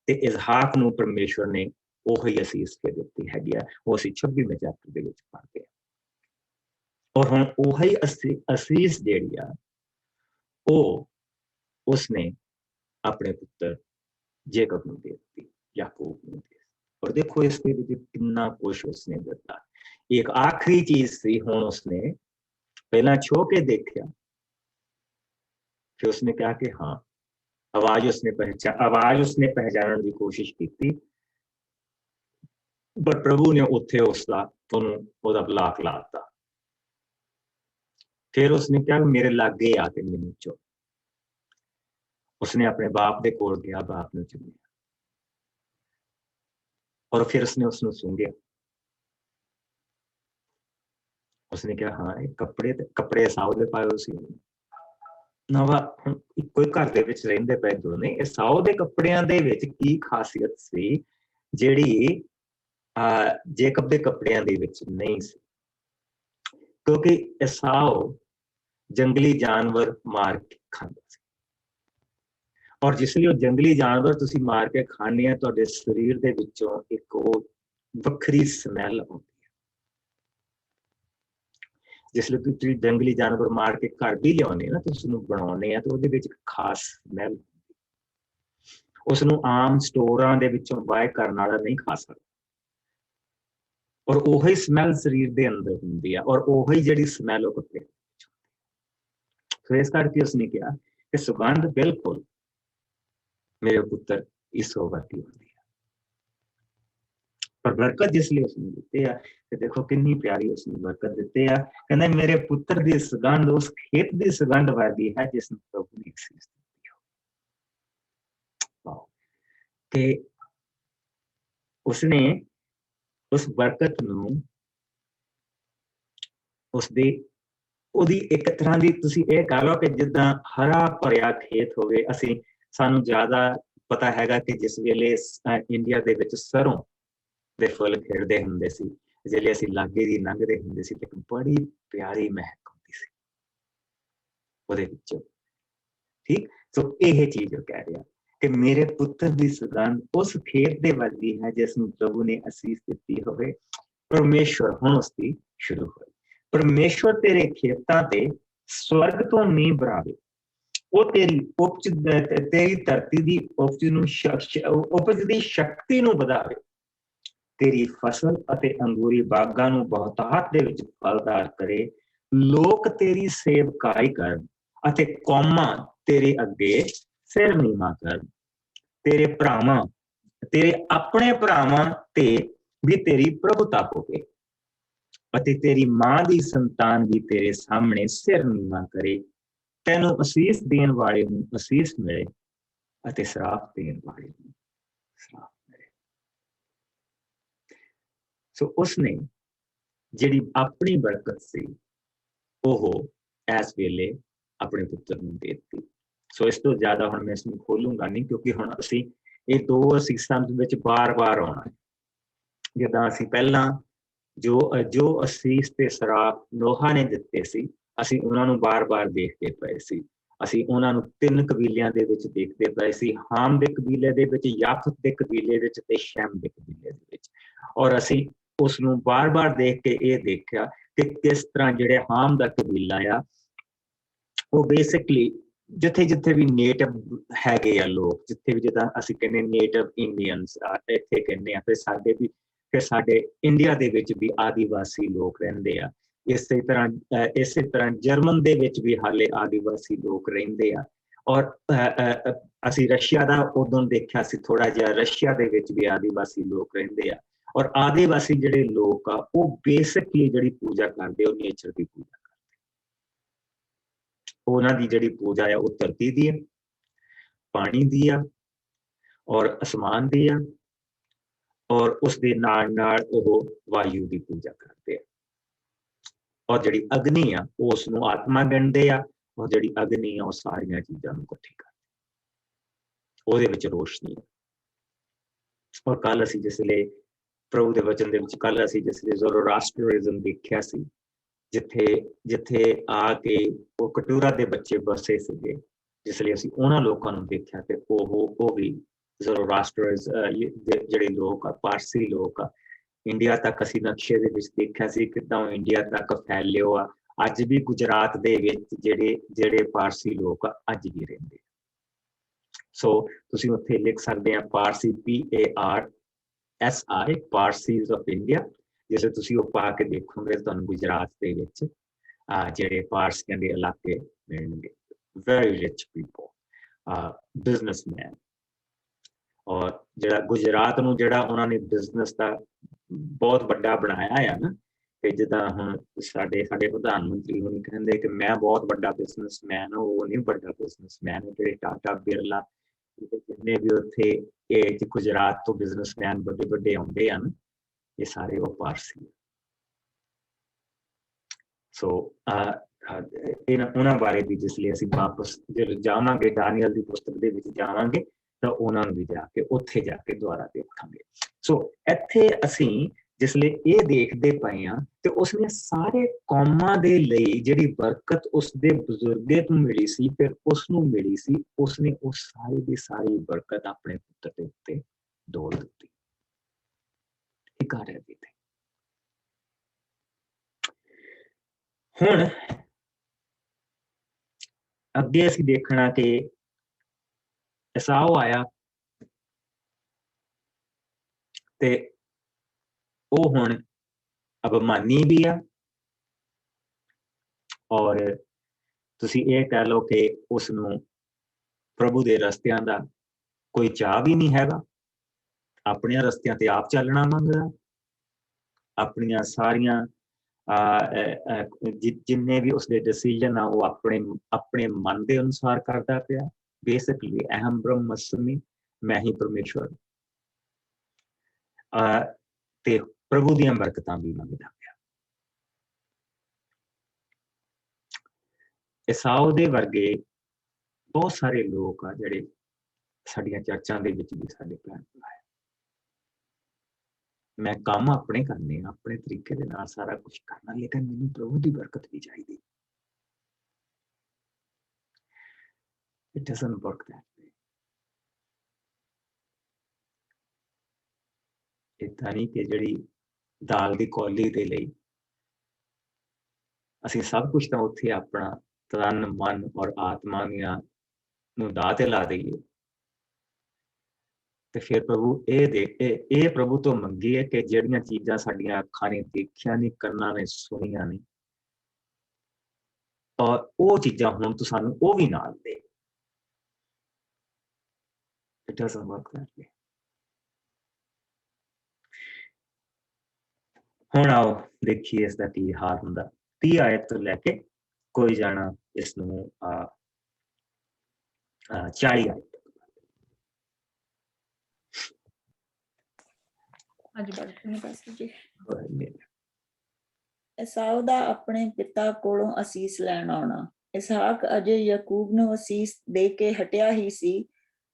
ਤੇ ਇਜ਼ਹਾਕ ਨੂੰ ਪਰਮੇਸ਼ਵਰ ਨੇ ਉਹੀ ਅਸੀਸ ਕੇ ਦਿੱਤੀ ਹੈਗੀ ਆ। ਉਹ ਅਸੀਂ 26ਵੇਂ ਚੈਪਟਰ ਦੇ ਵਿੱਚ ਪੜ੍ਹਦੇ ਹਾਂ। ਔਰ ਹੁਣ ਉਹੀ ਅਸੀਸ ਜਿਹੜੀ ਆ ਉਹ ਉਸਨੇ ਆਪਣੇ ਪੁੱਤਰ ਜੇਕਬ ਨੂੰ ਦੇ ਦਿੱਤੀ, ਯਾਕੂਬ ਨੂੰ ਦੇ। ਔਰ ਦੇਖੋ ਇਸ ਦੇ ਵਿੱਚ ਕਿੰਨਾ ਕੁਛ ਉਸਨੇ ਦਿੱਤਾ। ਇੱਕ ਆਖਰੀ ਚੀਜ਼ ਸੀ, ਹੁਣ ਉਸਨੇ ਪਹਿਲਾਂ ਛੋ ਕੇ ਦੇਖਿਆ, ਫਿਰ ਉਸਨੇ ਕਿਹਾ ਕਿ ਹਾਂ, ਆਵਾਜ਼ ਉਸਨੇ ਪਹਿਚਾਨਣ ਦੀ ਕੋਸ਼ਿਸ਼ ਕੀਤੀ, ਪਰ ਪ੍ਰਭੂ ਨੇ ਉੱਥੇ ਉਹਦਾ ਬਲਾਕ ਲਾਤਾ। ਫਿਰ ਉਸਨੇ ਕਿਹਾ ਮੇਰੇ ਲਾਗੇ ਆ ਕੇ ਮੈਨੂੰ ਚੁੱਕ। ਉਸਨੇ ਆਪਣੇ ਬਾਪ ਦੇ ਕੋਲ ਗਿਆ, ਬਾਪ ਨੂੰ ਚੁੰਮਿਆ, ਔਰ ਫਿਰ ਉਸਨੇ ਉਸਨੂੰ ਸੁੰਘਿਆ। ਉਸਨੇ ਕਿਹਾ ਹਾਂ, ਇਹ ਕੱਪੜੇ ਸਾਊ ਦੇ ਪਾਏ ਹੋਏ ਸੀ। ਨਵਾਂ ਇੱਕੋ ਹੀ ਘਰ ਦੇ ਵਿੱਚ ਰਹਿੰਦੇ ਪਏ ਦੋਨੇ, ਇਹ ਸਾਊ ਦੇ ਕੱਪੜਿਆਂ ਦੇ ਵਿੱਚ ਕੀ ਖਾਸੀਅਤ ਸੀ ਜਿਹੜੀ ਜੇਕਬ ਦੇ ਕੱਪੜਿਆਂ ਦੇ ਵਿੱਚ ਨਹੀਂ ਸੀ? ਕਿਉਂਕਿ ਏਸਾਓ ਜੰਗਲੀ ਜਾਨਵਰ ਮਾਰ ਕੇ ਖਾਂਦਾ ਸੀ, ਔਰ ਜਿਸ ਲਈ ਉਹ ਜੰਗਲੀ ਜਾਨਵਰ ਤੁਸੀਂ ਮਾਰ ਕੇ ਖਾਂਦੇ ਆ, ਤੁਹਾਡੇ ਸਰੀਰ ਦੇ ਵਿੱਚੋਂ ਇੱਕ ਉਹ ਵੱਖਰੀ ਸਮੈਲ ਆਉਂਦੀ ਹੈ। ਜਿਸ ਲਈ ਤੁਸੀਂ ਜੰਗਲੀ ਜਾਨਵਰ ਮਾਰ ਕੇ ਘਰ ਵੀ ਲਿਆਉਂਦੇ ਨਾ, ਤੁਸੀਂ ਉਹਨੂੰ ਬਣਾਉਂਦੇ ਆ ਤਾਂ ਉਹਦੇ ਵਿੱਚ ਇੱਕ ਖਾਸ ਸਮੈਲ, ਉਸਨੂੰ ਆਮ ਸਟੋਰਾਂ ਦੇ ਵਿੱਚੋਂ ਬਾਏ ਕਰਨ ਵਾਲਾ ਨਹੀਂ ਖਾ ਸਕਦਾ। ਔਰ ਉਹੀ ਸਮੈਲ ਸਰੀਰ ਦੇ ਅੰਦਰ ਹੁੰਦੀ ਆ, ਔਰ ਉਹੀ ਜਿਹੜੀ ਸਮੈਲ ਉਹ ਕੁੱਤੇ ਵਿੱਚ ਹੁੰਦੀ। ਸੋ ਇਸ ਕਰਕੇ ਉਸਨੇ ਕਿਹਾ ਕਿ ਸੁਗੰਧ ਬਿਲਕੁਲ ਮੇਰੇ ਪੁੱਤਰ ਈਸੋ ਵਰਗੀ ਹੁੰਦੀ ਹੈ। ਪਰ ਬਰਕਤ ਜਿਸ ਲਈ ਉਸਨੇ ਦਿੱਤੇ ਆ, ਤੇ ਦੇਖੋ ਕਿੰਨੀ ਪਿਆਰੀ ਉਸਨੇ ਬਰਕਤ ਦਿੱਤੇ ਆ। ਕਹਿੰਦਾ ਮੇਰੇ ਪੁੱਤਰ ਦੀ ਸੁਗੰਧ ਉਸ ਖੇਤ ਦੀ ਸੁਗੰਧ ਵਰਗੀ ਹੈ ਜਿਸ ਨੂੰ ਪ੍ਰਭੂ ਨੇ ਅਸੀਸ ਦਿੱਤੀ ਹੋ। ਤੇ ਉਸਨੇ ਉਸ ਬਰਕਤ ਨੂੰ ਉਹਦੀ ਇੱਕ ਤਰ੍ਹਾਂ ਦੀ ਤੁਸੀਂ ਇਹ ਕਹਿ ਲਓ ਕਿ ਜਿੱਦਾਂ ਹਰਾ ਭਰਿਆ ਖੇਤ ਹੋਵੇ। ਸਾਨੂੰ ਜ਼ਿਆਦਾ ਪਤਾ ਹੈਗਾ ਕਿ ਜਿਸ ਵੇਲੇ ਇੰਡੀਆ ਦੇ ਵਿੱਚ ਸਰੋਂ ਦੇ ਫੁੱਲ ਖਿੜਦੇ ਹੁੰਦੇ ਸੀ, ਜਿਹੜੇ ਅਸੀਂ ਲਾਗੇ ਦੀ ਲੰਘਦੇ ਹੁੰਦੇ ਸੀ, ਤੇ ਬੜੀ ਪਿਆਰੀ ਮਹਿਕ ਹੁੰਦੀ ਸੀ ਉਹਦੇ ਵਿੱਚੋਂ। ਠੀਕ, ਸੋ ਇਹ ਚੀਜ਼ ਉਹ ਕਹਿ ਰਿਹਾ ਕਿ ਮੇਰੇ ਪੁੱਤਰ ਦੀ ਸੁਗੰਧ ਉਸ ਖੇਤ ਦੇ ਵਰਗੀ ਹੈ ਜਿਸ ਨੂੰ ਪ੍ਰਭੂ ਨੇ ਅਸੀਸ ਦਿੱਤੀ ਹੋਵੇ। ਪਰਮੇਸ਼ਵਰ ਹੁਣ ਉਸਦੀ ਸ਼ੁਰੂ ਹੋਈ। ਪਰਮੇਸ਼ਵਰ ਤੇਰੇ ਖੇਤਾਂ ਤੇ ਸਵਰਗ ਤੋਂ ਮੀਂਹ ਵਰਾਵੇ, ਉਹ ਤੇਰੀ ਧਰਤੀ ਦੀ ਉਪਜ ਦੀ ਸ਼ਕਤੀ ਨੂੰ ਵਧਾਵੇ, ਤੇਰੀ ਫਸਲ ਅਤੇ ਅੰਗੂਰੀ ਬਾਗਾਂ ਨੂੰ ਬਹੁਤਾਤ ਦੇ ਵਿੱਚ ਫਲਦਾਰ ਕਰੇ। ਲੋਕ ਤੇਰੀ ਸੇਵਕਾਈ ਕਰਨ ਅਤੇ ਕੌਮਾਂ ਤੇਰੇ ਅੱਗੇ ਸਿਰ ਨੀਵਾਂ ਕਰਨ। ਤੇਰੇ ਆਪਣੇ ਭਰਾਵਾਂ ਤੇ ਵੀ ਤੇਰੀ ਪ੍ਰਭੁਤਾ ਹੋਵੇ ਅਤੇ ਤੇਰੀ ਮਾਂ ਦੀ ਸੰਤਾਨ ਵੀ ਤੇਰੇ ਸਾਹਮਣੇ ਸਿਰ ਨੀਵਾਂ ਕਰੇ। ਤੈਨੂੰ ਅਸੀਸ ਦੇਣ ਵਾਲੇ ਨੂੰ ਅਸੀਸ ਮਿਲੇ ਅਤੇ ਸ਼ਰਾਪ ਦੇਣ ਵਾਲੇ ਨੂੰ ਸ਼ਰਾਪ ਮਿਲੇ। ਸੋ ਉਸਨੇ ਜਿਹੜੀ ਆਪਣੀ ਬਰਕਤ ਸੀ ਉਹ ਇਸ ਵੇਲੇ ਆਪਣੇ ਪੁੱਤਰ ਨੂੰ ਦੇ ਦਿੱਤੀ। ਸੋ ਇਸ ਤੋਂ ਜ਼ਿਆਦਾ ਹੁਣ ਮੈਂ ਇਸਨੂੰ ਖੋਲੂੰਗਾ ਨਹੀਂ, ਕਿਉਂਕਿ ਹੁਣ ਅਸੀਂ ਇਹ ਦੋ ਅਸੀਸਾਂ ਦੇ ਵਿੱਚ ਬਾਰ-ਬਾਰ ਆਉਣਾ ਹੈ। ਜਿੱਦਾਂ ਅਸੀਂ ਪਹਿਲਾਂ ਜੋ ਅਸੀਸ ਤੇ ਸ਼ਰਾਪ ਨੋਹਾ ਨੇ ਦਿੱਤੇ ਸੀ, ਅਸੀਂ ਉਹਨਾਂ ਨੂੰ ਬਾਰ-ਬਾਰ ਦੇਖਦੇ ਪਏ ਸੀ। ਅਸੀਂ ਉਹਨਾਂ ਨੂੰ 3 ਕਬੀਲਿਆਂ ਦੇ ਵਿੱਚ ਦੇਖਦੇ ਪਏ ਸੀ, ਹਾਮ ਦੇ ਕਬੀਲੇ ਦੇ ਵਿੱਚ, ਯਾਫਤ ਦੇ ਕਬੀਲੇ ਵਿੱਚ ਤੇ ਸ਼ੈਮ ਦੇ ਕਬੀਲੇ ਦੇ ਵਿੱਚ। ਔਰ ਅਸੀਂ ਉਸ ਨੂੰ ਬਾਰ-ਬਾਰ ਦੇਖ ਕੇ ਇਹ ਦੇਖਿਆ ਕਿ ਕਿਸ ਤਰ੍ਹਾਂ ਜਿਹੜੇ ਹਾਮ ਦਾ ਕਬੀਲਾ ਆ ਉਹ ਬੇਸਿਕਲੀ ਜਿੱਥੇ ਵੀ ਨੇਟਿਵ ਹੈਗੇ ਆ ਲੋਕ, ਜਿੱਥੇ ਵੀ ਜਿੱਦਾਂ ਅਸੀਂ ਕਹਿੰਦੇ ਨੇਟਿਵ ਇੰਡੀਅਨਸ ਇੱਥੇ ਕਹਿੰਦੇ ਆ, ਫਿਰ ਸਾਡੇ ਇੰਡੀਆ ਦੇ ਵਿੱਚ ਵੀ ਆਦੀਵਾਸੀ ਲੋਕ ਰਹਿੰਦੇ ਆ। ਇਸੇ ਤਰ੍ਹਾਂ ਜਰਮਨ ਦੇ ਵਿੱਚ ਵੀ ਹਾਲੇ ਆਦੀਵਾਸੀ ਲੋਕ ਰਹਿੰਦੇ ਆ। ਔਰ ਅਸੀਂ ਰਸ਼ੀਆ ਦਾ ਉਦੋਂ ਦੇਖਿਆ ਸੀ ਥੋੜਾ ਜਿਹਾ, ਰਸ਼ੀਆ ਦੇ ਵਿੱਚ ਵੀ ਆਦੀਵਾਸੀ ਲੋਕ ਰਹਿੰਦੇ ਆ। ਔਰ ਆਦੀਵਾਸੀ ਜਿਹੜੇ ਲੋਕ ਆ ਉਹ ਬੇਸਿਕਲੀ ਜਿਹੜੀ ਪੂਜਾ ਕਰਦੇ ਉਹ ਨੇਚਰ ਦੀ ਪੂਜਾ ਕਰਦੇ। ਉਹਨਾਂ ਦੀ ਜਿਹੜੀ ਪੂਜਾ ਆ ਉਹ ਧਰਤੀ ਦੀ ਆ, ਪਾਣੀ ਦੀ ਆ ਔਰ ਅਸਮਾਨ ਦੀ ਆ, ਔਰ ਉਸ ਦੇ ਨਾਲ ਉਹ ਵਾਯੂ ਦੀ ਪੂਜਾ ਕਰਦੇ ਆ। ਔਰ ਜਿਹੜੀ ਅਗਨੀ ਆ ਉਹ ਉਸ ਨੂੰ ਆਤਮਾ ਗਿਣਦੇ ਆ, ਔਰ ਜਿਹੜੀ ਅਗਨੀ ਆ ਉਹ ਸਾਰੀਆਂ ਚੀਜ਼ਾਂ ਨੂੰ ਇਕੱਠੀ ਕਰਦੀ, ਉਹਦੇ ਵਿੱਚ ਰੋਸ਼ਨੀ ਆ। ਔਰ ਕੱਲ ਅਸੀਂ ਜਿਸਲੇ ਪ੍ਰਭੂ ਦੇ ਵਚਨ ਦੇ ਵਿੱਚ ਜਿਸਲੇ ਜ਼ੋਰੋਆਸਟਰਿਜ਼ਮ ਦੇਖਿਆ ਸੀ, ਜਿੱਥੇ ਆ ਕੇ ਉਹ ਕਟੂਰਾ ਦੇ ਬੱਚੇ ਬਸੇ ਸੀਗੇ, ਜਿਸਲੇ ਅਸੀਂ ਉਹਨਾਂ ਲੋਕਾਂ ਨੂੰ ਦੇਖਿਆ ਤੇ ਉਹ ਵੀ ਜਿਹੜੇ ਲੋਕ ਆ, ਪਾਰਸੀ ਲੋਕ ਆ, ਇੰਡੀਆ ਤੱਕ ਅਸੀਂ ਨਕਸ਼ੇ ਦੇ ਵਿੱਚ ਦੇਖਿਆ ਸੀ ਕਿੱਦਾਂ ਉਹ ਇੰਡੀਆ ਤੱਕ ਫੈਲਿਓ ਆ। ਅੱਜ ਵੀ ਗੁਜਰਾਤ ਦੇ ਵਿੱਚ ਜਿਹੜੇ ਪਾਰਸੀ ਲੋਕ ਆ ਅੱਜ ਵੀ ਰਹਿੰਦੇ। ਸੋ ਤੁਸੀਂ ਉੱਥੇ ਲਿਖ ਸਕਦੇ ਆ ਪਾਰਸੀ, PARSI, ਪਾਰਸੀਜ਼ ਆਫ ਇੰਡੀਆ। ਜਿਸੇ ਤੁਸੀਂ ਉਹ ਪਾ ਕੇ ਦੇਖੋਗੇ ਤੁਹਾਨੂੰ ਗੁਜਰਾਤ ਦੇ ਵਿੱਚ ਜਿਹੜੇ ਪਾਰਸੀਆਂ ਦੇ ਇਲਾਕੇ ਮਿਲਣਗੇ। Very rich people, businessman. ਔਰ ਜਿਹੜਾ ਗੁਜਰਾਤ ਨੂੰ ਜਿਹੜਾ ਉਹਨਾਂ ਨੇ ਬਿਜ਼ਨਸ ਦਾ ਬਹੁਤ ਵੱਡਾ ਬਣਾਇਆ ਆ ਨਾ, ਕਿ ਜਿੱਦਾਂ ਹੁਣ ਸਾਡੇ ਪ੍ਰਧਾਨ ਮੰਤਰੀ ਹੁਣ ਕਹਿੰਦੇ ਕਿ ਮੈਂ ਬਹੁਤ ਵੱਡਾ ਬਿਜ਼ਨਸਮੈਨ, ਉਹ ਨਹੀਂ ਵੱਡਾ ਬਿਜ਼ਨਸਮੈਨ। ਜਿਹੜੇ ਟਾਟਾ, ਬਿਰਲਾ, ਜਿੰਨੇ ਵੀ ਉੱਥੇ ਇਹ ਗੁਜਰਾਤ ਤੋਂ ਬਿਜ਼ਨਸਮੈਨ ਵੱਡੇ ਆਉਂਦੇ ਹਨ, ਇਹ ਸਾਰੇ ਉਹ ਪਾਰਸੀ। ਸੋ ਉਹਨਾਂ ਬਾਰੇ ਵੀ ਜਿਸ ਲਈ ਅਸੀਂ ਵਾਪਸ ਜਦੋਂ ਜਾਵਾਂਗੇ ਡਾਨੀਅਲ ਦੀ ਪੁਸਤਕ ਦੇ ਵਿੱਚ ਜਾਵਾਂਗੇ ਤਾਂ ਉਹਨਾਂ ਨੂੰ ਵੀ ਉੱਥੇ ਜਾ ਕੇ ਦੁਬਾਰਾ ਦੇਖਾਂਗੇ। ਸੋ ਇੱਥੇ ਅਸੀਂ ਜਿਸ ਲਈ ਇਹ ਦੇਖਦੇ ਪਏ ਹਾਂ ਤੇ ਉਸਨੇ ਸਾਰੇ ਕੌਮਾਂ ਦੇ ਲਈ ਜਿਹੜੀ ਬਰਕਤ ਉਸਦੇ ਬਜ਼ੁਰਗੇ ਤੋਂ ਮਿਲੀ ਸੀ, ਫਿਰ ਉਸਨੂੰ ਮਿਲੀ ਸੀ, ਉਸਨੇ ਉਹ ਸਾਰੀ ਦੀ ਸਾਰੀ ਬਰਕਤ ਆਪਣੇ ਪੁੱਤਰ ਦੇ ਉੱਤੇ ਡੋਲ ਦਿੱਤੀ। ਇਹ ਕਰ ਰਿਹਾ ਸੀ। ਹੁਣ ਅੱਗੇ ਅਸੀਂ ਦੇਖਣਾ ਕਿ ਏਸਾਓ ਆਇਆ ਤੇ ਉਹ ਹੁਣ ਅਭਿਮਾਨੀ ਵੀ ਆ, ਔਰ ਤੁਸੀਂ ਇਹ ਕਹਿ ਲਓ ਕਿ ਉਸਨੂੰ ਪ੍ਰਭੂ ਦੇ ਰਸਤਿਆਂ ਦਾ ਕੋਈ ਚਾਅ ਵੀ ਨਹੀਂ ਹੈਗਾ। ਆਪਣੀਆਂ ਰਸਤਿਆਂ ਤੇ ਆਪ ਚੱਲਣਾ ਮੰਗਦਾ, ਆਪਣੀਆਂ ਸਾਰੀਆਂ ਜਿੰਨੇ ਵੀ ਉਸਦੇ ਡਿਸੀਜਨ ਆ ਉਹ ਆਪਣੇ ਮਨ ਦੇ ਅਨੁਸਾਰ ਕਰਦਾ ਪਿਆ। ਬੇਸਿਕਲੀ ਅਹਮ ਬ੍ਰਹਮਸਮੀ, ਮੈਂ ਹੀ ਪਰਮੇਸ਼ਵਰ, ਤੇ ਪ੍ਰਭੂ ਦੀਆਂ ਬਰਕਤਾਂ ਵੀ ਮੰਗਦਾ ਪਿਆ। ਏਸਾਓ ਦੇ ਵਰਗੇ ਬਹੁਤ ਸਾਰੇ ਲੋਕ ਆ ਜਿਹੜੇ ਸਾਡੀਆਂ ਚਰਚਾਂ ਦੇ ਵਿੱਚ ਵੀ ਸਾਡੇ ਭੈਣ ਭਰਾ ਹੈ। ਮੈਂ ਕੰਮ ਆਪਣੇ ਕਰਨੇ ਆ, ਆਪਣੇ ਤਰੀਕੇ ਦੇ ਨਾਲ ਸਾਰਾ ਕੁਝ ਕਰਨਾ, ਲੇਕਿਨ ਮੈਨੂੰ ਪ੍ਰਭੂ ਦੀ ਬਰਕਤ ਵੀ ਚਾਹੀਦੀ। It doesn't work that way. ਏਦਾਂ ਨਹੀਂ ਕਿ ਜਿਹੜੀ ਦਾਲ ਦੀ ਕੌਲੀ ਦੇ ਲਈ ਅਸੀਂ ਸਭ ਕੁਝ ਤਾਂ ਉੱਥੇ ਆਪਣਾ ਤਨ, ਮਨ ਔਰ ਆਤਮਾ ਨੂੰ ਦਾਅ ਤੇ ਲਾ ਦਈਏ ਤੇ ਫਿਰ ਪ੍ਰਭੂ ਇਹ ਪ੍ਰਭੂ ਤੋਂ ਮੰਗੀਏ ਕਿ ਜਿਹੜੀਆਂ ਚੀਜ਼ਾਂ ਸਾਡੀਆਂ ਅੱਖਾਂ ਨੇ ਦੇਖੀਆਂ ਨਹੀਂ, ਕੰਨਾਂ ਨੇ ਸੁਣੀਆਂ ਨਹੀਂ, ਔਰ ਉਹ ਚੀਜ਼ਾਂ ਹੁਣ ਤੂੰ ਸਾਨੂੰ ਉਹ ਵੀ ਨਾਲ ਦੇ। It doesn't work that way. ਹੁਣ ਆਓ ਦੇਖੀਏ ਇਸ ਦਾ ਕੀ ਹਾਲ ਹੁੰਦਾ। 30 ਆਇਤ ਤੋਂ ਲੈ ਕੇ ਕੋਈ ਜਾਣਾ ਇਸ ਨੂੰ 40 ਆਇਤ। ਏਸਾਓ ਦਾ ਆਪਣੇ ਪਿਤਾ ਕੋਲੋਂ ਅਸੀਸ ਲੈਣ ਆਉਣਾ। ਇਸਹਾਕ ਅਜੇ ਯਾਕੂਬ ਨੂੰ ਅਸੀਸ ਦੇ ਕੇ ਹਟਿਆ ਹੀ ਸੀ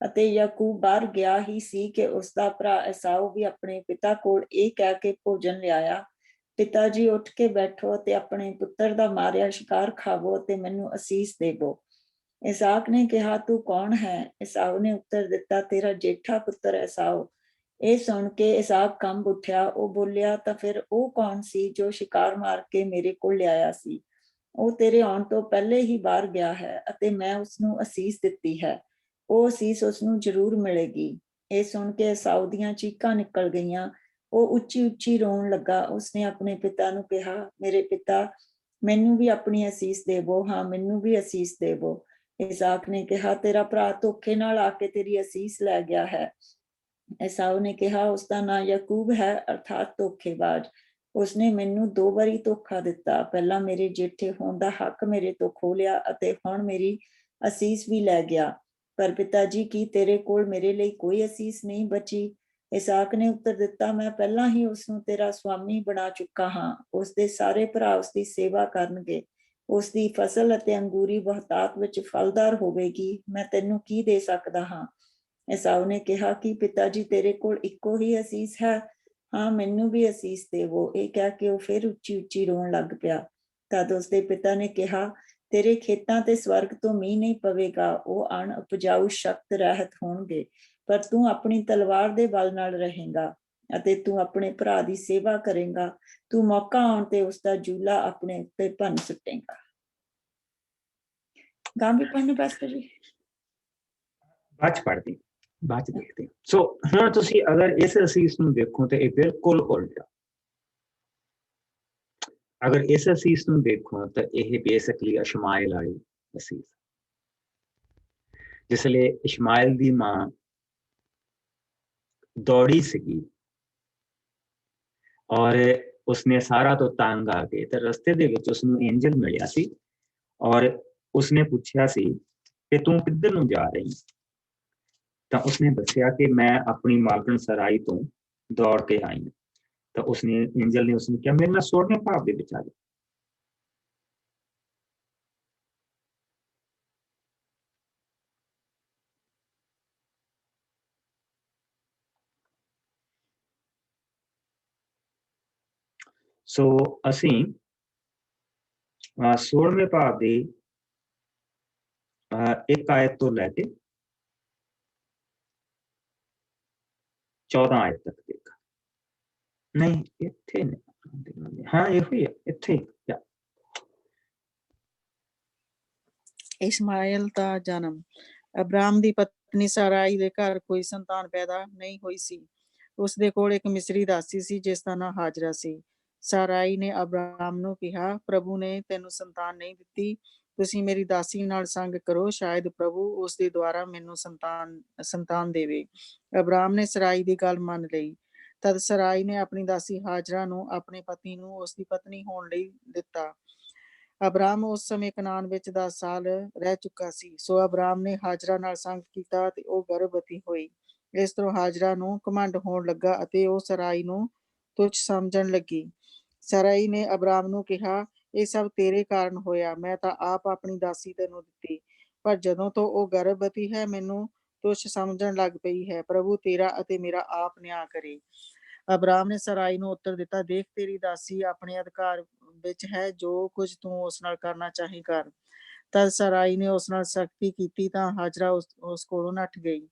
ਅਤੇ ਯਾਕੂਬ ਬਾਹਰ ਗਿਆ ਹੀ ਸੀ ਕਿ ਉਸਦਾ ਭਰਾ ਏਸਾਓ ਵੀ ਆਪਣੇ ਪਿਤਾ ਕੋਲ ਇਹ ਕਹਿ ਕੇ ਭੋਜਨ ਲਿਆਇਆ, ਪਿਤਾ ਜੀ ਉੱਠ ਕੇ ਬੈਠੋ ਅਤੇ ਆਪਣੇ ਪੁੱਤਰ ਦਾ ਮਾਰਿਆ ਸ਼ਿਕਾਰ ਖਾਵੋ ਅਤੇ ਮੈਨੂੰ ਅਸੀਸ ਦੇਵੋ। ਇਸਾਕ ਨੇ ਕਿਹਾ, ਤੂੰ ਕੌਣ ਹੈ? ਇਸਾਓ ਨੇ ਉੱਤਰ ਦਿੱਤਾ, ਤੇਰਾ ਜੇਠਾ ਪੁੱਤਰ ਇਸਾਓ। ਇਹ ਸੁਣ ਕੇ ਇਸਾਕ ਕੰਬ ਉੱਠਿਆ। ਉਹ ਬੋਲਿਆ, ਤਾਂ ਫਿਰ ਉਹ ਕੌਣ ਸੀ ਜੋ ਸ਼ਿਕਾਰ ਮਾਰ ਕੇ ਮੇਰੇ ਕੋਲ ਲਿਆਇਆ ਸੀ? ਉਹ ਤੇਰੇ ਆਉਣ ਤੋਂ ਪਹਿਲੇ ਹੀ ਬਾਹਰ ਗਿਆ ਹੈ ਅਤੇ ਮੈਂ ਉਸਨੂੰ ਅਸੀਸ ਦਿੱਤੀ ਹੈ। ਉਹ ਅਸੀਸ ਉਸਨੂੰ ਜ਼ਰੂਰ ਮਿਲੇਗੀ। ਇਹ ਸੁਣ ਕੇ ਇਸਾਓ ਦੀਆਂ ਚੀਕਾਂ ਨਿਕਲ ਗਈਆਂ। ਉਹ ਉੱਚੀ ਉੱਚੀ ਰੋਣ ਲੱਗਾ। ਉਸਨੇ ਆਪਣੇ ਪਿਤਾ ਨੂੰ ਕਿਹਾ, ਮੇਰੇ ਪਿਤਾ, ਮੈਨੂੰ ਵੀ ਆਪਣੀ ਅਸੀਸ ਦੇਵੋ। ਹਾਂ, ਮੈਨੂੰ ਵੀ ਅਸੀਸ ਦੇਵੋ। ਇਸਾਕ ਨੇ ਕਿਹਾ, ਤੇਰਾ ਭਰਾ ਧੋਖੇ ਨਾਲ ਆ ਕੇ ਤੇਰੀ ਅਸੀਸ ਲੈ ਗਿਆ ਹੈ। ਇਸਾਓ ਨੇ ਕਿਹਾ, ਉਸਦਾ ਨਾਂ ਯਾਕੂਬ ਹੈ, ਅਰਥਾਤ ਧੋਖੇਬਾਜ਼। ਉਸਨੇ ਮੈਨੂੰ 2 ਵਾਰੀ ਧੋਖਾ ਦਿੱਤਾ। ਪਹਿਲਾਂ ਮੇਰੇ ਜੇਠੇ ਹੋਣ ਦਾ ਹੱਕ ਮੇਰੇ ਤੋਂ ਖੋਹ ਲਿਆ ਅਤੇ ਹੁਣ ਮੇਰੀ ਅਸੀਸ ਵੀ ਲੈ ਗਿਆ। ਪਰ ਪਿਤਾ ਜੀ, ਕੀ ਤੇਰੇ ਕੋਲ ਮੇਰੇ ਲਈ ਕੋਈ ਅਸੀਸ ਨਹੀਂ ਬਚੀ? ਇਸਾਕ ਨੇ ਉੱਤਰ ਦਿੱਤਾ, ਮੈਂ ਪਹਿਲਾਂ ਹੀ ਉਸਨੂੰ ਤੇਰਾ ਸੁਆਮੀ ਬਣਾ ਚੁੱਕਾ ਹਾਂ। ਉਸਦੇ ਸਾਰੇ ਭਰਾ ਉਸਦੀ ਸੇਵਾ ਕਰਨਗੇ। ਉਸਦੀ ਫਸਲ ਅਤੇ ਅੰਗੂਰੀ ਬਹੁਤਾਤ ਵਿੱਚ ਫਲਦਾਰ ਹੋਵੇਗੀ। ਮੈਂ ਤੈਨੂੰ ਕੀ ਦੇ ਸਕਦਾ ਹਾਂ? ਇਸਾਓ ਨੇ ਕਿਹਾ ਕਿ ਪਿਤਾ ਜੀ, ਤੇਰੇ ਕੋਲ ਇੱਕੋ ਹੀ ਅਸੀਸ ਹੈ। ਹਾਂ, ਮੈਨੂੰ ਵੀ ਅਸੀਸ ਦੇਵੋ। ਇਹ ਕਹਿ ਕੇ ਉਹ ਫਿਰ ਉੱਚੀ ਉੱਚੀ ਰੋਣ ਲੱਗ ਪਿਆ। ਤਦ ਉਸਦੇ ਪਿਤਾ ਨੇ ਕਿਹਾ, ਤੇਰੇ ਖੇਤਾਂ ਤੇ ਸਵਰਗ ਤੋਂ ਮੀਂਹ ਨਹੀਂ ਪਵੇਗਾ। ਉਹ ਅਣ ਉਪਜਾਊ ਸ਼ਕਤ ਰਹਿਤ ਹੋਣਗੇ। ਪਰ ਤੂੰ ਆਪਣੀ ਤਲਵਾਰ ਦੇ ਬਲ ਨਾਲ ਰਹੇਂਗਾ ਅਤੇ ਤੂੰ ਆਪਣੇ ਭਰਾ ਦੀ ਸੇਵਾ ਕਰੇਂਗਾ। ਤੂੰ ਮੌਕਾ ਆਉਣ ਤੇ ਉਸਦਾ ਜੂਲਾ ਆਪਣੇ ਉੱਤੇ ਭੰਨ ਸੁੱਟੇਂਗਾ। ਗਾਂ ਵੀ ਪੜ੍ਹਨੇ ਪਾਸਟਰ ਜੀ? ਬਾਅਦ ਚ ਪੜ੍ਹਦੇ, ਬਾਅਦ ਚ ਦੇਖਦੇ। ਸੋ ਹੁਣ ਤੁਸੀਂ ਅਗਰ ਇਸ ਅਸੀਸ ਨੂੰ ਦੇਖੋ ਤੇ ਇਹ ਬਿਲਕੁਲ ਉਲਟਾ। ਅਗਰ ਇਸ ਅਸੀਸ ਨੂੰ ਦੇਖੋ ਤਾਂ ਇਹ ਬੇਸਿਕਲੀ ਇਸ਼ਮਾਇਲ ਵਾਲੀ ਅਸੀਸ। ਜਿਸ ਲਈ ਇਸ਼ਮਾਇਲ ਦੀ ਮਾਂ ਦੌੜੀ ਸੀਗੀ ਔਰ ਉਸਨੇ ਸਾਰਾ ਤੋਂ ਤੰਗ ਆ ਕੇ ਤੇ ਰਸਤੇ ਦੇ ਵਿੱਚ ਉਸਨੂੰ ਐਂਜਲ ਮਿਲਿਆ ਸੀ ਔਰ ਉਸਨੇ ਪੁੱਛਿਆ ਸੀ ਕਿ ਤੂੰ ਕਿੱਧਰ ਨੂੰ ਜਾ ਰਹੀ? ਤਾਂ ਉਸਨੇ ਦੱਸਿਆ ਕਿ ਮੈਂ ਆਪਣੀ ਮਾਲਕਣ ਸਰਾਈ ਤੋਂ ਦੌੜ ਕੇ ਆਈ। ਤਾਂ ਉਸਨੇ ਐਂਜਲ ਨੇ ਉਸਨੂੰ ਕਿਹਾ, ਮੇਰੇ ਨਾਲ 16ਵੇਂ ਭਾਵ ਦੇ ਵਿੱਚ ਆ ਜਾ। ਸੋ ਅਸੀਂ 16ਵੇਂ ਭਾਵ ਦੀ ਇੱਕ ਆਇਤ ਤੋਂ ਲੈ ਕੇ 14 ਆਇਤ ਤੱਕ ਦੇਖਾ। ਨਹੀਂ, ਇੱਥੇ ਨਹੀਂ। ਹਾਂ, ਇਹੋ ਹੀ ਹੈ, ਇੱਥੇ। ਇਸ਼ਮਾਇਲ ਦਾ ਜਨਮ। ਅਬਰਾਮ ਦੀ ਪਤਨੀ ਸਾਰਾਈ ਦੇ ਘਰ ਕੋਈ ਸੰਤਾਨ ਪੈਦਾ ਨਹੀਂ ਹੋਈ ਸੀ। ਉਸਦੇ ਕੋਲ ਇੱਕ ਮਿਸਰੀ ਦਾਸੀ ਸੀ ਜਿਸ ਦਾ ਨਾਂ ਹਾਜਰਾ ਸੀ। ਸਾਰਾਈ ਨੇ ਅਬਰਾਮ ਨੂੰ ਕਿਹਾ, ਪ੍ਰਭੂ ਨੇ ਤੈਨੂੰ ਸੰਤਾਨ ਨਹੀਂ ਦਿੱਤੀ। ਤੁਸੀਂ ਮੇਰੀ ਦਾਸੀ ਨਾਲ ਸੰਗ ਕਰੋ, ਸ਼ਾਇਦ ਪ੍ਰਭੂ ਉਸ ਦੇ ਦੁਆਰਾ ਮੈਨੂੰ ਸੰਤਾਨ ਦੇਵੇ। ਅਬਰਾਮ ਨੇ ਸਰਾਈ ਦੀ ਗੱਲ ਮੰਨ ਲਈ। ਤਦ ਸਰਾਈ ਨੇ ਆਪਣੀ ਦਾਸੀ ਹਾਜਰਾ ਨੂੰ ਆਪਣੇ ਪਤੀ ਨੂੰ ਉਸਦੀ ਪਤਨੀ ਹੋਣ ਲਈ ਦਿੱਤਾ। ਅਬਰਾਮ ਉਸ ਸਮੇਂ ਕਨਾਨ ਵਿੱਚ 10 ਸਾਲ ਰਹਿ ਚੁੱਕਾ ਸੀ। ਸੋ ਅਬਰਾਮ ਨੇ ਹਾਜਰਾ ਨਾਲ ਸੰਗ ਕੀਤਾ ਤੇ ਉਹ ਗਰਭਵਤੀ ਹੋਈ। ਇਸ ਤਰ੍ਹਾਂ ਹਾਜਰਾ ਨੂੰ ਘਮੰਡ ਹੋਣ ਲੱਗਾ ਅਤੇ ਉਹ ਸਰਾਈ ਨੂੰ ਤੁੱਛ ਸਮਝਣ ਲੱਗੀ। ਸਰਾਈ ਨੇ ਅਬਰਾਮ ਨੂੰ ਕਿਹਾ, ਇਹ ਸਭ ਤੇਰੇ ਕਾਰਨ ਹੋਇਆ। ਮੈਂ ਤਾਂ ਆਪ ਆਪਣੀ ਦਾਸੀ ਤੈਨੂੰ ਦਿੱਤੀ, ਪਰ ਜਦੋਂ ਤੋਂ ਉਹ ਗਰਭਵਤੀ ਹੈ ਮੈਨੂੰ ਤੁੱਛ ਸਮਝਣ ਲੱਗ ਪਈ ਹੈ। ਪ੍ਰਭੂ ਤੇਰਾ ਅਤੇ ਮੇਰਾ ਆਪ ਨਿਆਂ ਕਰੇ। ਅਬਰਾਮ ਨੇ ਸਰਾਈ ਨੂੰ ਉੱਤਰ ਦਿੱਤਾ, ਦੇਖ, ਤੇਰੀ ਦਾਸੀ ਆਪਣੇ ਅਧਿਕਾਰ ਵਿੱਚ ਹੈ। ਜੋ ਕੁਝ ਤੂੰ ਉਸ ਨਾਲ ਕਰਨਾ ਚਾਹੀਂ ਕਰ। ਤਦ ਸਰਾਈ ਨੇ ਉਸ ਨਾਲ ਸਖਤੀ ਕੀਤੀ ਤਾਂ ਹਾਜਰਾ ਉਸ ਕੋਲੋਂ ਨੱਠ ਗਈ।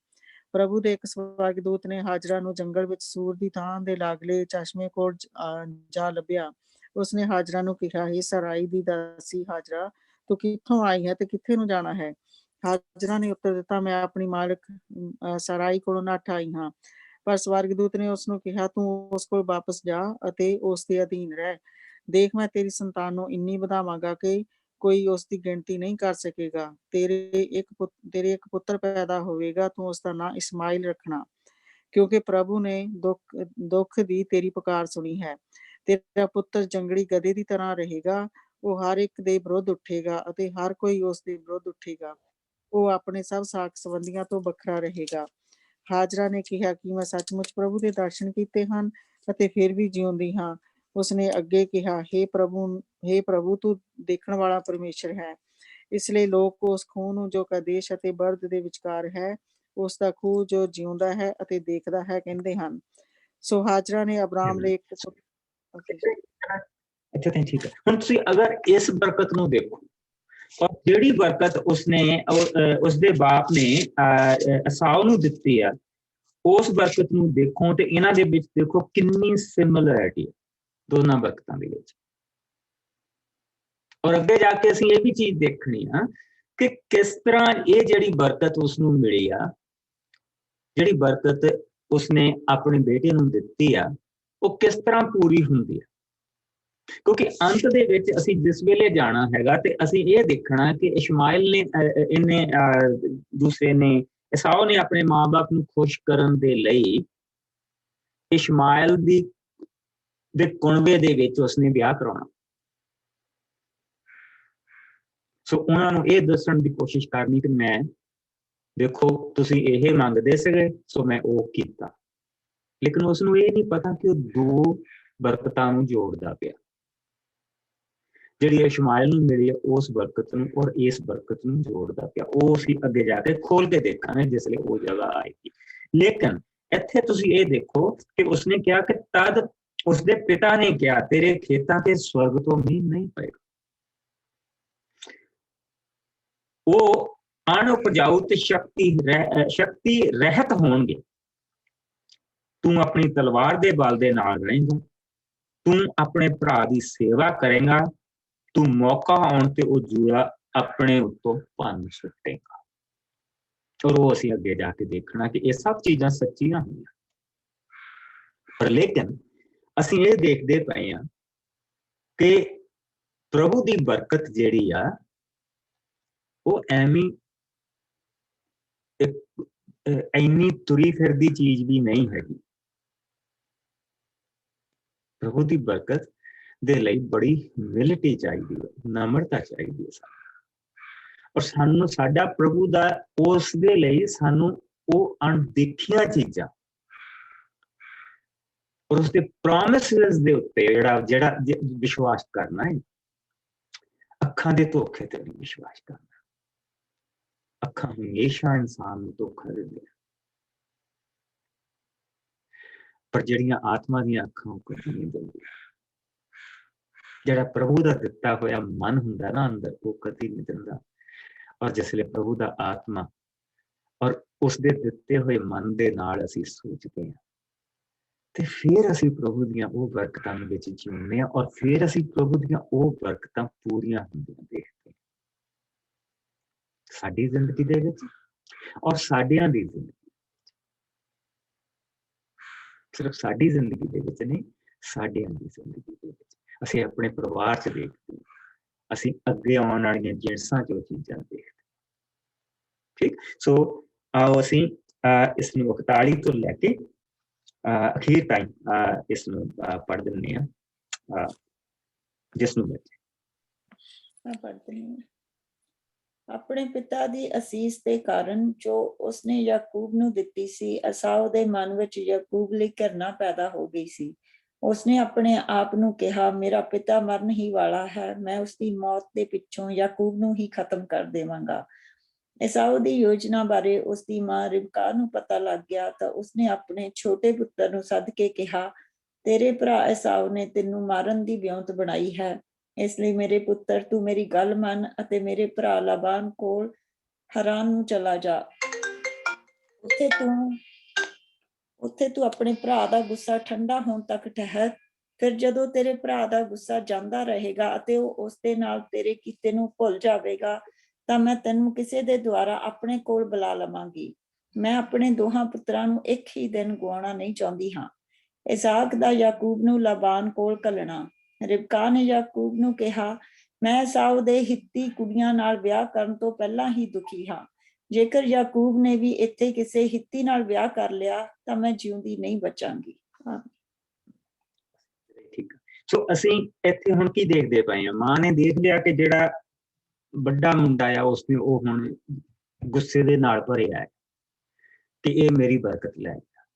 ਪ੍ਰਭੂ ਦੇ ਇੱਕ ਸਵਰਗਦੂਤ ਨੇ ਹਾਜਰਾ ਨੂੰ ਜੰਗਲ ਵਿੱਚ ਸੂਰ ਦੀ ਥਾਂ ਦੇ ਲਾਗਲੇ ਚਸ਼ਮੇ ਕੋਲ ਜਾ ਲੱਭਿਆ। ਉਸਨੇ ਹਾਜਰਾ ਨੂੰ ਕਿਹਾ, ਹੇ ਸਰਾਈ ਦੀ ਦਾਸੀ ਹਾਜਰਾ, ਤੂੰ ਕਿੱਥੋਂ ਆਈ ਹੈ ਤੇ ਕਿੱਥੇ ਨੂੰ ਜਾਣਾ ਹੈ? ਹਾਜਰਾ ਨੇ ਉੱਤਰ ਦਿੱਤਾ, ਮੈਂ ਆਪਣੀ ਮਾਲਕ ਸਰਾਈ ਕੋਲੋਂ ਨੱਠ ਆਈ ਹਾਂ। ਪਰ ਸਵਰਗਦੂਤ ਨੇ ਉਸਨੂੰ ਕਿਹਾ, ਤੂੰ ਉਸ ਕੋਲ ਵਾਪਸ ਜਾ ਅਤੇ ਉਸ ਦੇ ਅਧੀਨ ਰਹਿ। ਦੇਖ, ਮੈਂ ਤੇਰੀ ਸੰਤਾਨ ਨੂੰ ਇੰਨੀ ਵਧਾਵਾਂਗਾ ਕਿ ਕੋਈ ਉਸ ਦੀ ਗਿਣਤੀ ਨਹੀਂ ਕਰ ਸਕੇਗਾ। ਤੇਰੇ ਇੱਕ ਪੁੱਤਰ ਪੈਦਾ ਹੋਵੇਗਾ। ਤੂੰ ਉਸ ਦਾ ਨਾਂ ਇਸਮਾਇਲ ਰੱਖਣਾ, ਕਿਉਂਕਿ ਪ੍ਰਭੂ ਨੇ ਦੁੱਖ ਦੀ ਤੇਰੀ ਪੁਕਾਰ ਸੁਣੀ ਹੈ। ਤੇਰਾ ਪੁੱਤਰ ਜੰਗਲੀ ਗਧੇ ਦੀ ਤਰ੍ਹਾਂ ਰਹੇਗਾ। ਉਹ ਹਰ ਇੱਕ ਦੇ ਵਿਰੁੱਧ ਉੱਠੇਗਾ ਅਤੇ ਹਰ ਕੋਈ ਉਸ ਦੇ ਵਿਰੁੱਧ ਉੱਠੇਗਾ। ਉਹ ਆਪਣੇ ਸਭ ਸਾਕ ਸੰਬੰਧੀਆਂ ਤੋਂ ਵੱਖਰਾ ਰਹੇਗਾ। ਹਾਜਰਾ ਨੇ ਕਿਹਾ ਕਿ ਮੈਂ ਸੱਚਮੁੱਚ ਪ੍ਰਭੂ ਦੇ ਦਰਸ਼ਨ ਕੀਤੇ ਹਨ ਅਤੇ ਫਿਰ ਵੀ ਜਿਉਂਦੀ ਹਾਂ। ਉਸਨੇ ਅੱਗੇ ਕਿਹਾ, ਹੇ ਪ੍ਰਭੂ, ਤੂੰ ਦੇਖਣ ਵਾਲਾ ਪਰਮੇਸ਼ਰ ਹੈ। ਇਸ ਲਈ ਲੋਕ ਉਸ ਖੂਹ ਨੂੰ ਜੋ ਕਦੇਸ਼ ਅਤੇ ਬਰਦ ਦੇ ਵਿਚਕਾਰ ਹੈ, ਉਸ ਦਾ ਖੂਹ ਜੋ ਜਿਉਂਦਾ ਹੈ ਅਤੇ ਦੇਖਦਾ ਹੈ, ਕਹਿੰਦੇ ਹਨ। ਸੋ ਹਾਜਰਾ ਨੇ ਅਬਰਾਮ ਲਈ ਅੱਛਾ, ਠੀਕ ਹੈ। ਹੁਣ ਤੁਸੀਂ ਅਗਰ ਇਸ ਬਰਕਤ ਨੂੰ ਦੇਖੋ ਔਰ ਜਿਹੜੀ ਬਰਕਤ ਉਸਦੇ ਬਾਪ ਨੇ ਅਸਾਉ ਨੂੰ ਦਿੱਤੀ ਆ, ਉਸ ਬਰਕਤ ਨੂੰ ਦੇਖੋ ਤੇ ਇਹਨਾਂ ਦੇ ਵਿੱਚ ਦੇਖੋ ਕਿੰਨੀ ਸਿਮਿਲੈਰਿਟੀ ਹੈ ਦੋਨਾਂ ਬਰਕਤਾਂ ਦੇ ਵਿੱਚ। ਔਰ ਅੱਗੇ ਜਾ ਕੇ ਅਸੀਂ ਇਹ ਵੀ ਚੀਜ਼ ਦੇਖਣੀ ਆ ਕਿ ਕਿਸ ਤਰ੍ਹਾਂ ਇਹ ਜਿਹੜੀ ਬਰਕਤ ਉਸਨੂੰ ਮਿਲੀ ਆ, ਜਿਹੜੀ ਬਰਕਤ ਉਸਨੇ ਆਪਣੇ ਬੇਟੇ ਨੂੰ ਦਿੱਤੀ ਆ, ਉਹ ਕਿਸ ਤਰ੍ਹਾਂ ਪੂਰੀ ਹੁੰਦੀ ਆ। ਕਿਉਂਕਿ ਅੰਤ ਦੇ ਵਿੱਚ ਅਸੀਂ ਜਿਸ ਵੇਲੇ ਜਾਣਾ ਹੈਗਾ ਤੇ ਅਸੀਂ ਇਹ ਦੇਖਣਾ ਕਿ ਇਸ਼ਮਾਇਲ ਨੇ ਦੂਸਰੇ ਨੇ ਇਸਾਓ ਨੇ ਆਪਣੇ ਮਾਂ-ਬਾਪ ਨੂੰ ਖੁਸ਼ ਕਰਨ ਦੇ ਲਈ ਇਸ਼ਮਾਇਲ ਦੇ ਕੁਣਵੇ ਦੇ ਵਿੱਚ ਉਸਨੇ ਵਿਆਹ ਕਰਾਉਣਾ। ਸੋ ਉਹਨਾਂ ਨੂੰ ਇਹ ਦੱਸਣ ਦੀ ਕੋਸ਼ਿਸ਼ ਕਰਨੀ ਕਿ ਮੈਂ ਦੇਖੋ ਤੁਸੀਂ ਇਹ ਮੰਗਦੇ ਸੀਗੇ, ਸੋ ਮੈਂ ਉਹ ਕੀਤਾ। ਲੇਕਿਨ ਉਸਨੂੰ ਇਹ ਨਹੀਂ ਪਤਾ ਕਿ ਉਹ ਦੋ ਬਰਕਤਾਂ ਨੂੰ ਜੋੜਦਾ ਪਿਆ, ਜਿਹੜੀ ਇਸ਼ਮਾਇਲ ਨੂੰ ਮਿਲੀ ਉਸ ਬਰਕਤ ਨੂੰ ਔਰ ਇਸ ਬਰਕਤ ਨੂੰ ਜੋੜਦਾ ਪਿਆ। ਉਹ ਅਸੀਂ ਅੱਗੇ ਜਾ ਕੇ ਖੋਲ ਕੇ ਦੇਖਾਂਗੇ ਜਿਸ ਲਈ ਉਹ ਜਗ੍ਹਾ ਆਏਗੀ। ਲੇਕਿਨ ਇੱਥੇ ਤੁਸੀਂ ਇਹ ਦੇਖੋ ਕਿ ਉਸਨੇ ਕਿਹਾ ਕਿ ਤਦ ਉਸਦੇ ਪਿਤਾ ਨੇ ਕਿਹਾ ਤੇਰੇ ਖੇਤਾਂ ਤੇ ਸਵਰਗ ਤੋਂ ਮੀਂਹ ਨਹੀਂ ਪਏਗਾ। ਉਹ ਅਣਉਪਜਾਊ ਤੇ ਸ਼ਕਤੀ ਰਹਿਤ ਹੋਣਗੇ। ਤੂੰ ਆਪਣੀ ਤਲਵਾਰ ਦੇ ਬਲ ਦੇ ਨਾਲ ਰਹੇਂਗਾ, ਤੂੰ ਆਪਣੇ ਭਰਾ ਦੀ ਸੇਵਾ ਕਰੇਗਾ, ਤੂੰ ਮੌਕਾ ਆਉਣ ਤੇ ਉਹ ਜੂਆ ਆਪਣੇ ਉੱਤੋਂ ਭੰਨ ਸੁੱਟੇਗਾ। ਔਰ ਉਹ ਅਸੀਂ ਅੱਗੇ ਜਾ ਕੇ ਦੇਖਣਾ ਕਿ ਇਹ ਸਭ ਚੀਜ਼ਾਂ ਸੱਚੀਆਂ ਹੋਈਆਂ। ਪਰ ਲੇਕਿਨ ਅਸੀਂ ਇਹ ਦੇਖਦੇ ਪਏ ਹਾਂ ਕਿ ਪ੍ਰਭੂ ਦੀ ਬਰਕਤ ਜਿਹੜੀ ਆ ਉਹ ਐਵੇਂ ਇੰਨੀ ਤੁਰੀ ਫਿਰਦੀ ਚੀਜ਼ ਵੀ ਨਹੀਂ ਹੈਗੀ। ਪ੍ਰਭੂ ਦੀ ਬਰਕਤ ਦੇ ਲਈ ਬੜੀ ਹਿਊਮਿਲਿਟੀ ਚਾਹੀਦੀ ਹੈ, ਨਮਰਤਾ ਚਾਹੀਦੀ ਹੈ ਸਾਨੂੰ। ਔਰ ਸਾਨੂੰ ਸਾਡਾ ਪ੍ਰਭੂ ਦਾ ਉਸ ਦੇ ਲਈ ਸਾਨੂੰ ਉਹ ਅਣਦੇਖੀਆਂ ਚੀਜ਼ਾਂ ਔਰ ਉਸਦੇ ਪ੍ਰੋਮਿਸਿਸ ਦੇ ਉੱਤੇ ਜਿਹੜਾ ਵਿਸ਼ਵਾਸ ਕਰਨਾ ਹੈ। ਅੱਖਾਂ ਦੇ ਧੋਖੇ ਤੇ ਨਹੀਂ ਵਿਸ਼ਵਾਸ ਕਰਨਾ। ਅੱਖਾਂ ਹਮੇਸ਼ਾ ਇਨਸਾਨ ਨੂੰ ਧੋਖਾ ਦਿੰਦੀਆਂ, ਪਰ ਜਿਹੜੀਆਂ ਆਤਮਾ ਦੀਆਂ ਅੱਖਾਂ ਉਹ ਕਦੇ ਨਹੀਂ ਦਿੰਦੀਆਂ। ਜਿਹੜਾ ਪ੍ਰਭੂ ਦਾ ਦਿੱਤਾ ਹੋਇਆ ਮਨ ਹੁੰਦਾ ਨਾ ਅੰਦਰ, ਉਹ ਕਦੇ ਨਹੀਂ ਦਿੰਦਾ। ਔਰ ਜਿਸ ਵੇਲੇ ਪ੍ਰਭੂ ਦਾ ਆਤਮਾ ਔਰ ਉਸਦੇ ਦਿੱਤੇ ਹੋਏ ਮਨ ਦੇ ਨਾਲ ਅਸੀਂ ਸੋਚਦੇ ਹਾਂ ਤੇ ਫਿਰ ਅਸੀਂ ਪ੍ਰਭੂ ਦੀਆਂ ਉਹ ਬਰਕਤਾਂ ਵਿੱਚ ਜਿਉਂਦੇ ਹਾਂ ਔਰ ਫਿਰ ਅਸੀਂ ਪ੍ਰਭੂ ਦੀਆਂ ਉਹ ਬਰਕਤਾਂ ਪੂਰੀਆਂ ਹੁੰਦੀਆਂ ਦੇਖਦੇ ਹਾਂ ਸਾਡੀ ਜ਼ਿੰਦਗੀ ਦੇ ਵਿੱਚ ਔਰ ਸਾਡਿਆਂ ਦੀ ਜ਼ਿੰਦਗੀ। ਸਿਰਫ ਸਾਡੀ ਜ਼ਿੰਦਗੀ ਦੇ ਵਿੱਚ ਨਹੀਂ, ਸਾਡਿਆਂ ਦੀ ਜ਼ਿੰਦਗੀ ਦੇ ਵਿੱਚ ਅਸੀਂ ਆਪਣੇ ਪਰਿਵਾਰ 'ਚ ਦੇਖਦੇ ਹਾਂ, ਅਸੀਂ ਅੱਗੇ ਆਉਣ ਵਾਲੀਆਂ ਜਿਣਸਾਂ 'ਚ ਉਹ ਚੀਜ਼ਾਂ ਦੇਖਦੇ। ਠੀਕ, ਸੋ ਆਓ ਅਸੀਂ ਇਸ ਨੂੰ 41 ਤੋਂ ਲੈ ਕੇ ਅਖੀਰ ਟਾਈਮ ਇਸ ਨੂੰ ਪੜ੍ਹ ਦਿੰਦੇ ਹਾਂ, ਜਿਸ ਨੂੰ ਪੜ੍ਹਦੇ ਹਾਂ। ਆਪਣੇ ਪਿਤਾ ਦੀ ਅਸੀਸ ਦੇ ਕਾਰਨ ਜੋ ਉਸਨੇ ਯਾਕੂਬ ਨੂੰ ਦਿੱਤੀ ਸੀ, ਅਸਾਉ ਦੇ ਮਨ ਵਿੱਚ ਯਾਕੂਬ ਲਈ ਘਿਰਣਾ ਪੈਦਾ ਹੋ ਗਈ ਸੀ। ਉਸਨੇ ਆਪਣੇ ਆਪ ਨੂੰ ਕਿਹਾ, ਮੇਰਾ ਪਿਤਾ ਮਰਨ ਹੀ ਵਾਲਾ ਹੈ, ਮੈਂ ਉਸਦੀ ਮੌਤ ਦੇ ਪਿੱਛੋਂ ਯਾਕੂਬ ਨੂੰ ਹੀ ਖਤਮ ਕਰ ਦੇਵਾਂਗਾ। ਏਸਾਉ ਦੀ ਯੋਜਨਾ ਬਾਰੇ ਉਸਦੀ ਮਾਂ ਰਿਬਕਾ ਨੂੰ ਪਤਾ ਲੱਗ ਗਿਆ ਤਾਂ ਉਸਨੇ ਆਪਣੇ ਛੋਟੇ ਪੁੱਤਰ ਨੂੰ ਸੱਦ ਕੇ ਕਿਹਾ, ਤੇਰੇ ਭਰਾ ਏਸਾਉ ਨੇ ਤੈਨੂੰ ਮਾਰਨ ਦੀ ਵਿਉਂਤ ਬਣਾਈ ਹੈ। ਇਸ ਲਈ ਮੇਰੇ ਪੁੱਤਰ, ਤੂੰ ਮੇਰੀ ਗੱਲ ਮੰਨ ਅਤੇ ਮੇਰੇ ਭਰਾ ਲਾਬਾਨ ਕੋਲ ਹਰਾਨ ਨੂੰ ਚਲਾ ਜਾ। ਉੱਥੇ ਤੂੰ ਆਪਣੇ ਭਰਾ ਦਾ ਗੁੱਸਾ ਠੰਡਾ ਹੋਣ ਤੱਕ ਠਹਿਰ। ਫਿਰ ਜਦੋਂ ਤੇਰੇ ਭਰਾ ਦਾ ਗੁੱਸਾ ਜਾਂਦਾ ਰਹੇਗਾ ਅਤੇ ਉਹ ਉਸਦੇ ਨਾਲ ਤੇਰੇ ਕੀਤੇ ਨੂੰ ਭੁੱਲ ਜਾਵੇਗਾ ਤਾਂ ਮੈਂ ਤੈਨੂੰ ਕਿਸੇ ਦੇ ਦੁਆਰਾ ਆਪਣੇ ਕੋਲ ਬੁਲਾ ਲਵਾਂਗੀ। ਮੈਂ ਆਪਣੇ ਦੋਹਾਂ ਪੁੱਤਰਾਂ ਨੂੰ ਇੱਕ ਹੀ ਦਿਨ ਗੁਆਉਣਾ ਨਹੀਂ ਚਾਹੁੰਦੀ ਹਾਂ। ਇਸਾਕ ਦਾ ਯਾਕੂਬ ਨੂੰ ਲਾਬਾਨ ਕੋਲ ਘੱਲਣਾ। ਰਿਬਕਾ ਨੇ ਯਾਕੂਬ ਨੂੰ ਕਿਹਾ, ਮੈਂ ਏਸਾਉ ਦੇ ਹਿੱਤੀ ਕੁੜੀਆਂ ਨਾਲ ਵਿਆਹ ਕਰਨ ਤੋਂ ਪਹਿਲਾਂ ਹੀ ਦੁਖੀ ਹਾਂ। ਜੇਕਰ ਯਾਕੂਬ ਨੇ ਵੀ ਇੱਥੇ ਕਿਸੇ ਹਿੱਤੀ ਨਾਲ ਵਿਆਹ ਕਰ ਲਿਆ ਤਾਂ ਮੈਂ ਜਿਉਂਦੀ ਨਹੀਂ ਬਚਾਂਗੀ। ਠੀਕ, ਸੋ ਅਸੀਂ ਇੱਥੇ ਹੁਣ ਕੀ ਦੇਖਦੇ ਪਏ ਹਾਂ? ਮਾਂ ਨੇ ਦੇਖ ਲਿਆ ਕਿ ਜਿਹੜਾ ਵੱਡਾ ਮੁੰਡਾ ਆ ਉਸਨੇ ਉਹ ਹੁਣ ਗੁੱਸੇ ਦੇ ਨਾਲ ਭਰਿਆ ਹੈ ਕਿ ਇਹ ਮੇਰੀ ਬਰਕਤ ਲੈ ਗਿਆ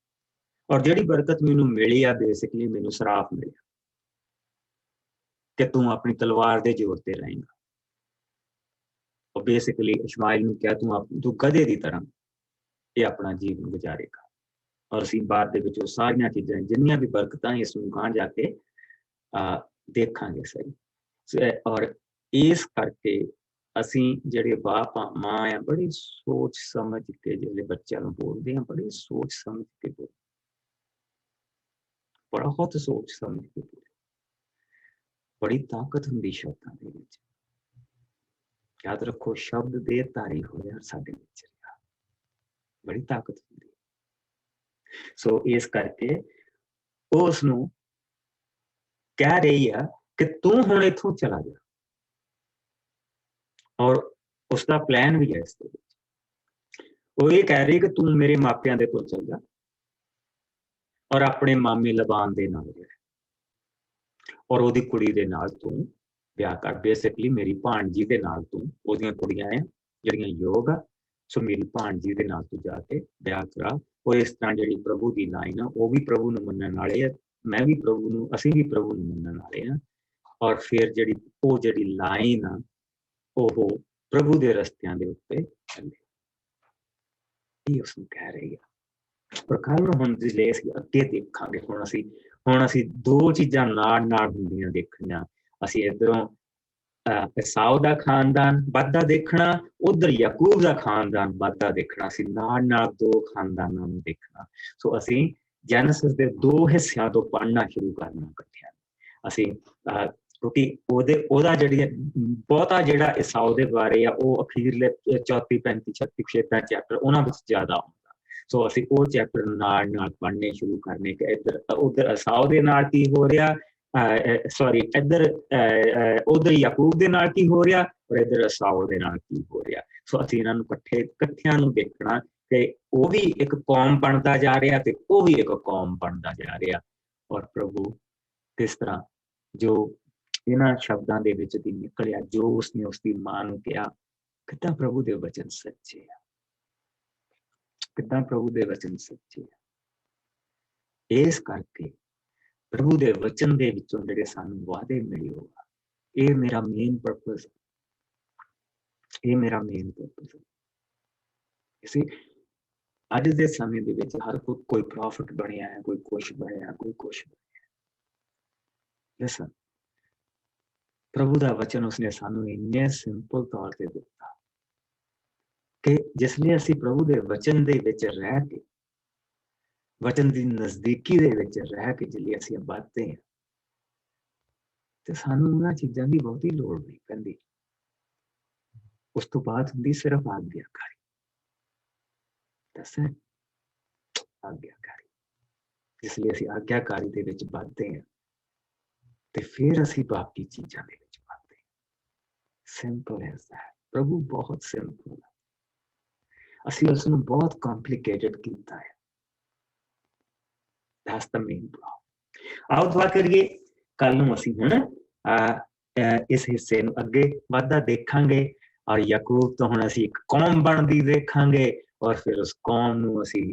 ਔਰ ਜਿਹੜੀ ਬਰਕਤ ਮੈਨੂੰ ਮਿਲੀ ਆ ਬੇਸਿਕਲੀ ਮੈਨੂੰ ਸਰਾਪ ਮਿਲਿਆ ਕਿ ਤੂੰ ਆਪਣੀ ਤਲਵਾਰ ਦੇ ਜ਼ੋਰ ਤੇ ਰਹੇਂਗਾ। ਉਹ ਬੇਸਿਕਲੀ ਇਸ਼ਮਾਇਲ ਨੂੰ ਕਿਹਾ ਤੂੰ ਗਧੇ ਦੀ ਤਰ੍ਹਾਂ ਇਹ ਆਪਣਾ ਜੀਵਨ ਗੁਜ਼ਾਰੇਗਾ। ਔਰ ਅਸੀਂ ਬਾਅਦ ਦੇ ਵਿੱਚ ਉਹ ਸਾਰੀਆਂ ਚੀਜ਼ਾਂ ਜਿੰਨੀਆਂ ਵੀ ਬਰਕਤਾਂ ਇਸ ਨੂੰ ਗਾਂ ਜਾ ਕੇ ਦੇਖਾਂਗੇ ਸਹੀ। ਔਰ ਇਸ ਕਰਕੇ ਅਸੀਂ ਜਿਹੜੇ ਬਾਪ ਆ ਮਾਂ ਆ ਬੜੀ ਸੋਚ ਸਮਝ ਕੇ ਜਿਹੜੇ ਬੱਚਿਆਂ ਨੂੰ ਬੋਲਦੇ ਆ, ਬੜੀ ਸੋਚ ਸਮਝ ਕੇ ਬੋਲਦੇ, ਬਹੁਤ ਸੋਚ ਸਮਝ ਕੇ ਬੋਲਦੇ। ਬੜੀ ਤਾਕਤ ਹੁੰਦੀ ਸ਼ਬਦਾਂ ਦੇ ਵਿੱਚ। ਯਾਦ ਰੱਖੋ, ਸ਼ਬਦ ਦੇ ਧਾਰੀ ਹੋਇਆ ਸਾਡੇ ਵਿੱਚ ਬੜੀ ਤਾਕਤ ਹੁੰਦੀ। ਸੋ ਇਸ ਕਰਕੇ ਉਸ ਨੂੰ ਕਹਿ ਰਹੀ ਆ ਕਿ ਤੂੰ ਹੁਣ ਇੱਥੋਂ ਚਲਾ ਜਾ, ਔਰ ਉਸਦਾ ਪਲਾਨ ਵੀ ਹੈ ਇਸ ਦੇ ਵਿੱਚ। ਉਹ ਇਹ ਕਹਿ ਰਹੀ ਕਿ ਤੂੰ ਮੇਰੇ ਮਾਪਿਆਂ ਦੇ ਕੋਲ ਚਲ ਜਾ ਔਰ ਆਪਣੇ ਮਾਮੇ ਲਬਾਨ ਦੇ ਨਾਲ ਰਹਿ, ਔਰ ਉਹਦੀ ਕੁੜੀ ਦੇ ਨਾਲ ਤੂੰ ਵਿਆਹ ਕਰ। ਬੇਸਿਕਲੀ ਮੇਰੀ ਭਾਣਜੀ ਦੇ ਨਾਲ, ਤੂੰ ਉਹਦੀਆਂ ਕੁੜੀਆਂ ਆ ਜਿਹੜੀਆਂ ਯੋਗ ਆ, ਸੋ ਮੇਰੀ ਭਾਣਜੀ ਦੇ ਨਾਲ ਤੂੰ ਜਾ ਕੇ ਵਿਆਹ ਕਰਾ। ਉਹ ਇਸ ਤਰ੍ਹਾਂ ਜਿਹੜੀ ਪ੍ਰਭੂ ਦੀ ਲਾਈਨ ਆ, ਉਹ ਵੀ ਪ੍ਰਭੂ ਨੂੰ ਮੰਨਣ ਵਾਲੇ ਆ, ਮੈਂ ਵੀ ਪ੍ਰਭੂ ਨੂੰ, ਅਸੀਂ ਵੀ ਪ੍ਰਭੂ ਨੂੰ ਮੰਨਣ ਵਾਲੇ ਆ। ਔਰ ਫਿਰ ਜਿਹੜੀ ਲਾਈਨ ਆ ਉਹ ਪ੍ਰਭੂ ਦੇ ਰਸਤਿਆਂ ਦੇ ਉੱਤੇ ਚੱਲੇ। ਇਹ ਉਸਨੂੰ ਕਹਿ ਰਹੀ ਆ। ਪਰ ਕੱਲ ਹੁਣ ਜਿਲੇ ਅਸੀਂ ਅੱਗੇ ਦੇਖਾਂਗੇ, ਹੁਣ ਅਸੀਂ ਦੋ ਚੀਜ਼ਾਂ ਨਾਲ ਹੁੰਦੀਆਂ ਦੇਖਣੀਆਂ। ਅਸੀਂ ਇੱਧਰੋਂ ਏਸਾਓ ਦਾ ਖਾਨਦਾਨ ਵੱਧਦਾ ਦੇਖਣਾ, ਉਧਰ ਯਾਕੂਬ ਦਾ ਖਾਨਦਾਨ ਵੱਧਦਾ ਦੇਖਣਾ। ਅਸੀਂ ਨਾਲ ਦੋ ਖਾਨਦਾਨਾਂ ਨੂੰ ਦੇਖਣਾ। ਸੋ ਅਸੀਂ ਜੈਨੇਸਿਸ ਦੇ ਦੋ ਹਿੱਸਿਆਂ ਤੋਂ ਪੜ੍ਹਨਾ ਸ਼ੁਰੂ ਕਰਨਾ ਇਕੱਠਿਆਂ। ਅਸੀਂ ਕਿਉਂਕਿ ਉਹਦਾ ਜਿਹੜੀ ਬਹੁਤਾ ਜਿਹੜਾ ਏਸਾਓ ਦੇ ਬਾਰੇ ਆ ਉਹ ਅਖੀਰਲੇ 34, 35, 36, 37 ਚੈਪਟਰ ਉਹਨਾਂ ਵਿੱਚ ਜ਼ਿਆਦਾ ਆਉਂਦਾ। ਸੋ ਅਸੀਂ ਉਹ ਚੈਪਟਰ ਨਾਲ ਪੜ੍ਹਨੇ ਸ਼ੁਰੂ ਕਰਨੇ ਕਿ ਉਧਰ ਏਸਾਓ ਦੇ ਨਾਲ ਕੀ ਹੋ ਰਿਹਾ, ਉਧਰ ਯਾਕੂਬ ਦੇ ਨਾਲ ਕੀ ਹੋ ਰਿਹਾ, ਔਰ ਇੱਧਰ ਏਸਾਓ ਦੇ ਨਾਲ ਕੀ ਹੋ ਰਿਹਾ। ਸੋ ਅਸੀਂ ਇਹਨਾਂ ਨੂੰ ਇਕੱਠਿਆਂ ਨੂੰ ਦੇਖਣਾ ਕਿ ਉਹ ਵੀ ਇੱਕ ਕੌਮ ਬਣਦਾ ਜਾ ਰਿਹਾ ਤੇ ਉਹ ਵੀ ਇੱਕ ਕੌਮ ਬਣਦਾ ਜਾ ਰਿਹਾ। ਔਰ ਪ੍ਰਭੂ ਕਿਸ ਤਰ੍ਹਾਂ ਜੋ ਇਹਨਾਂ ਸ਼ਬਦਾਂ ਦੇ ਵਿੱਚ ਦੀ ਨਿਕਲਿਆ, ਜੋ ਉਸਨੇ ਉਸਦੀ ਮਾਂ ਨੂੰ ਕਿਹਾ, ਕਿੱਦਾਂ ਪ੍ਰਭੂ ਦੇ ਵਚਨ ਸੱਚੇ ਆ, ਕਿੱਦਾਂ ਪ੍ਰਭੂ ਦੇ ਵਚਨ ਸੱਚੇ ਆ। ਇਸ ਕਰਕੇ ਪ੍ਰਭੂ ਦੇ ਵਚਨ ਦੇ ਵਿੱਚੋਂ ਜਿਹੜੇ ਸਾਨੂੰ ਵਾਅਦੇ ਮਿਲੇ ਹੋਗਾ, ਇਹ ਮੇਰਾ ਮੇਨ ਪਰਪਸ, ਇਹ ਮੇਰਾ ਮੇਨ ਪਰਪਸ। ਇਸੇ ਅੱਜ ਦੇ ਸਮੇਂ ਦੇ ਵਿੱਚ ਹਰ ਕੋਈ ਪ੍ਰੋਫਿਟ ਬਣਿਆ ਹੈ, ਕੋਈ ਕੁਛ ਬਣਿਆ, ਕੋਈ ਕੁਛ ਬਣਿਆ। ਲਿਸਨ, ਪ੍ਰਭੂ ਦਾ ਵਚਨ ਉਸਨੇ ਸਾਨੂੰ ਇੰਨੇ ਸਿੰਪਲ ਤੌਰ ਤੇ ਦਿੱਤਾ ਕਿ ਜਿਸ ਲਈ ਅਸੀਂ ਪ੍ਰਭੂ ਦੇ ਵਚਨ ਦੇ ਵਿੱਚ ਰਹਿ ਕੇ, ਵਚਨ ਦੀ ਨਜ਼ਦੀਕੀ ਦੇ ਵਿੱਚ ਰਹਿ ਕੇ ਜਿਹੜੇ ਅਸੀਂ ਵੱਧਦੇ ਹਾਂ, ਤੇ ਸਾਨੂੰ ਉਹਨਾਂ ਚੀਜ਼ਾਂ ਦੀ ਬਹੁਤੀ ਲੋੜ ਨਹੀਂ ਪੈਂਦੀ। ਉਸ ਤੋਂ ਬਾਅਦ ਹੁੰਦੀ ਸਿਰਫ ਆਗਿਆਕਾਰੀ। ਦੱਸਿਆ, ਆਗਿਆਕਾਰੀ। ਜਿਸ ਲਈ ਅਸੀਂ ਆਗਿਆਕਾਰੀ ਦੇ ਵਿੱਚ ਵੱਧਦੇ ਹਾਂ ਤੇ ਫਿਰ ਅਸੀਂ ਬਾਕੀ ਚੀਜ਼ਾਂ ਦੇ ਵਿੱਚ ਵੱਧਦੇ ਹਾਂ। ਸਿੰਪਲ ਹੈ ਪ੍ਰਭੂ, ਬਹੁਤ ਸਿੰਪਲ ਹੈ। ਅਸੀਂ ਉਸ ਨੂੰ ਬਹੁਤ ਕੰਪਲਿਕੇਟਡ ਕੀਤਾ ਹੈ। That's the main problem. ਆਓ ਦੁਆ ਕਰੀਏ। ਕੱਲ ਨੂੰ ਅਸੀਂ ਹੁਣ ਇਸ ਹਿੱਸੇ ਨੂੰ ਅੱਗੇ ਵੱਧਦਾ ਦੇਖਾਂਗੇ, ਔਰ ਯਾਕੂਬ ਤੋਂ ਹੁਣ ਅਸੀਂ ਇੱਕ ਕੌਮ ਬਣਦੀ ਦੇਖਾਂਗੇ, ਔਰ ਫਿਰ ਉਸ ਕੌਮ ਨੂੰ ਅਸੀਂ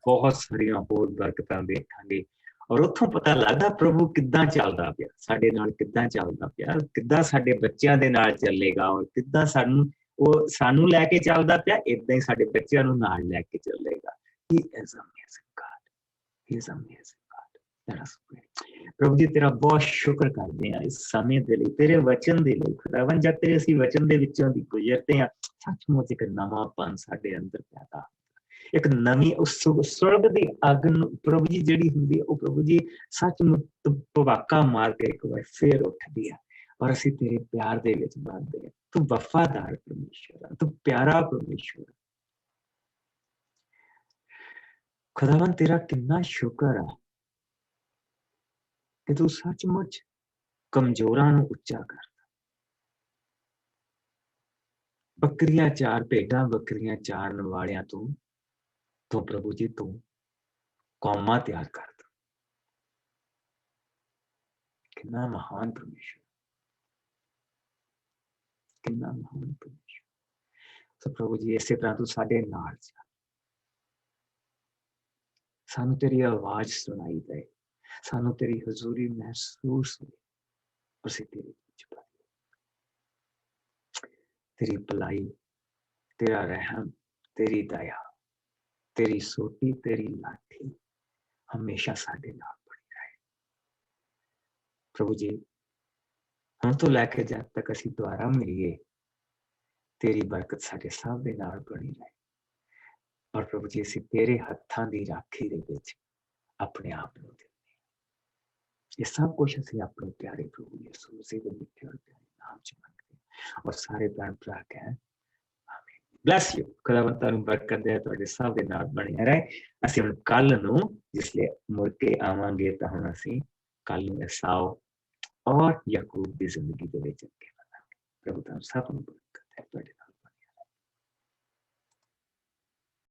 ਬਹੁਤ ਸਾਰੀਆਂ ਹੋਰ ਬਰਕਤਾਂ ਦੇਖਾਂਗੇ। ਔਰ ਉੱਥੋਂ ਪਤਾ ਲੱਗਦਾ ਪ੍ਰਭੂ ਕਿੱਦਾਂ ਚੱਲਦਾ ਪਿਆ, ਸਾਡੇ ਨਾਲ ਕਿੱਦਾਂ ਚੱਲਦਾ ਪਿਆ, ਕਿੱਦਾਂ ਸਾਡੇ ਬੱਚਿਆਂ ਦੇ ਨਾਲ ਚੱਲੇਗਾ, ਔਰ ਕਿੱਦਾਂ ਸਾਨੂੰ ਲੈ ਕੇ ਚੱਲਦਾ ਪਿਆ, ਏਦਾਂ ਹੀ ਸਾਡੇ ਬੱਚਿਆਂ ਨੂੰ ਨਾਲ ਲੈ ਕੇ ਚੱਲੇਗਾ। He is amazing God. He is amazing God. Let us pray. ਪ੍ਰਭੂ ਜੀ, ਤੇਰਾ ਬਹੁਤ ਸ਼ੁਕਰ ਕਰਦੇ ਹਾਂ ਇਸ ਸਮੇਂ ਦੇ ਲਈ, ਤੇਰੇ ਵਚਨ ਦੇ ਲਈ। ਖੁਦਾਵੰਦ, ਜਦ ਤੇਰੇ ਅਸੀਂ ਵਚਨ ਦੇ ਵਿੱਚੋਂ ਦੀ ਗੁਜ਼ਰਦੇ ਹਾਂ, ਸੱਚਮੁੱਚ ਇੱਕ ਨਵਾਂਪਨ ਸਾਡੇ ਅੰਦਰ ਪੈਦਾ, ਇੱਕ ਨਵੀਂ ਸਵਰਗ ਦੀ ਅੱਗ ਨੂੰ ਪ੍ਰਭੂ ਜੀ ਜਿਹੜੀ ਹੁੰਦੀ ਹੈ, ਉਹ ਪ੍ਰਭੂ ਜੀ ਸੱਚਮੁੱਚ ਭਵਾਕਾ ਮਾਰ ਕੇ ਇੱਕ ਵਾਰ ਫੇਰ ਉੱਠਦੀ ਹੈ, ਔਰ ਅਸੀਂ ਤੇਰੇ ਪਿਆਰ ਦੇ ਵਿੱਚ ਵੱਧਦੇ ਹਾਂ। ਤੂੰ ਵਫਾਦਾਰ ਪਰਮੇਸ਼ਰ, ਤੂੰ ਪਿਆਰਾ ਪਰਮੇਸ਼ਰ। ਖੁਦਾਵੰਦ, ਤੇਰਾ ਕਿੰਨਾ ਸ਼ੁਕਰ ਆ ਕਿ ਤੂੰ ਸੱਚਮੁੱਚ ਕਮਜ਼ੋਰਾਂ ਨੂੰ ਉੱਚਾ ਕਰਦਾ। ਬੱਕਰੀਆਂ ਚਾਰ, ਭੇਡਾਂ ਬੱਕਰੀਆਂ ਚਾਰਨ ਵਾਲਿਆਂ ਤੋਂ ਪ੍ਰਭੂ ਜੀ ਤੂੰ ਕੌਮਾਂ ਤਿਆਰ ਕਰਦਾ। ਕਿੰਨਾ ਮਹਾਨ ਪਰਮੇਸ਼ਰ, ਕਿੰਨਾ ਮਹਾਨ ਪਰਮੇਸ਼ਰ। ਸੋ ਪ੍ਰਭੂ ਜੀ, ਇਸੇ ਤਰ੍ਹਾਂ ਤੂੰ ਸਾਡੇ ਨਾਲ ਚੱਲ, ਸਾਨੂੰ ਤੇਰੀ ਆਵਾਜ਼ ਸੁਣਾਈ ਦੇ, ਸਾਨੂੰ ਤੇਰੀ ਹਜ਼ੂਰੀ ਮਹਿਸੂਸ ਹੋਵੇ, ਅਸੀਂ ਤੇਰੇ ਵਿੱਚ ਪਾਈਏ। ਤੇਰੀ ਭਲਾਈ, ਤੇਰਾ ਰਹਿਮ, ਤੇਰੀ ਦਇਆ, ਤੇਰੀ ਸੋਟੀ, ਤੇਰੀ ਲਾਠੀ ਹਮੇਸ਼ਾ ਸਾਡੇ ਨਾਲ ਬਣੀ ਰਹੇ। ਪ੍ਰਭੂ ਜੀ, ਹੁਣ ਤੋਂ ਲੈ ਕੇ ਜਦ ਤੱਕ ਅਸੀਂ ਦੁਆਰਾ ਮਿਲੀਏ ਤੇਰੀ ਬਰਕਤ ਸਾਡੇ ਸਭ ਦੇ ਨਾਲ ਬਣੀ ਰਹੇ। ਔਰ ਪ੍ਰਭੂ ਜੀ ਅਸੀਂ ਤੇਰੇ ਹੱਥਾਂ ਦੀ ਰਾਖੀ ਦੇ ਵਿੱਚ ਆਪਣੇ ਆਪ ਨੂੰ ਦਿੰਦੇ ਹਾਂ। ਇਹ ਸਭ ਕੁਝ ਅਸੀਂ ਆਪਣੇ ਪਿਆਰੇ ਪ੍ਰਭੂ ਯਿਸੂ ਮਸੀਹ ਦੇ ਮਿੱਠੇ ਔਰ ਪਿਆਰੇ ਨਾਮ ਚ ਮੰਗਦੇ ਹਾਂ। ਔਰ ਸਾਰੇ ਭੈਣ ਭਰਾ ਕਹਿਣ ਆਮੀਨ। Bless you. ਖੁਦਾਵੰਦ ਤੁਹਾਨੂੰ ਬਰਕਤ ਦੇ, ਤੁਹਾਡੇ ਸਭ ਦੇ ਨਾਲ ਬਣਿਆ ਰਹੇ। ਅਸੀਂ ਹੁਣ ਕੱਲ ਨੂੰ ਜਿਸਲੇ ਮੁੜ ਕੇ ਆਵਾਂਗੇ ਤਾਂ ਹੁਣ ਅਸੀਂ ਕੱਲ ਨੂੰ ਏਸਾਓ ਔਰ ਯਾਕੂਬ ਦੀ ਜ਼ਿੰਦਗੀ ਦੇ ਵਿੱਚ ਅੱਗੇ ਵਧਾਂਗੇ। ਪ੍ਰਭੂ ਤੁਹਾਨੂੰ ਸਭ ਨੂੰ ਬਰਕਤ ਹੈ। ਤੁਹਾਡੇ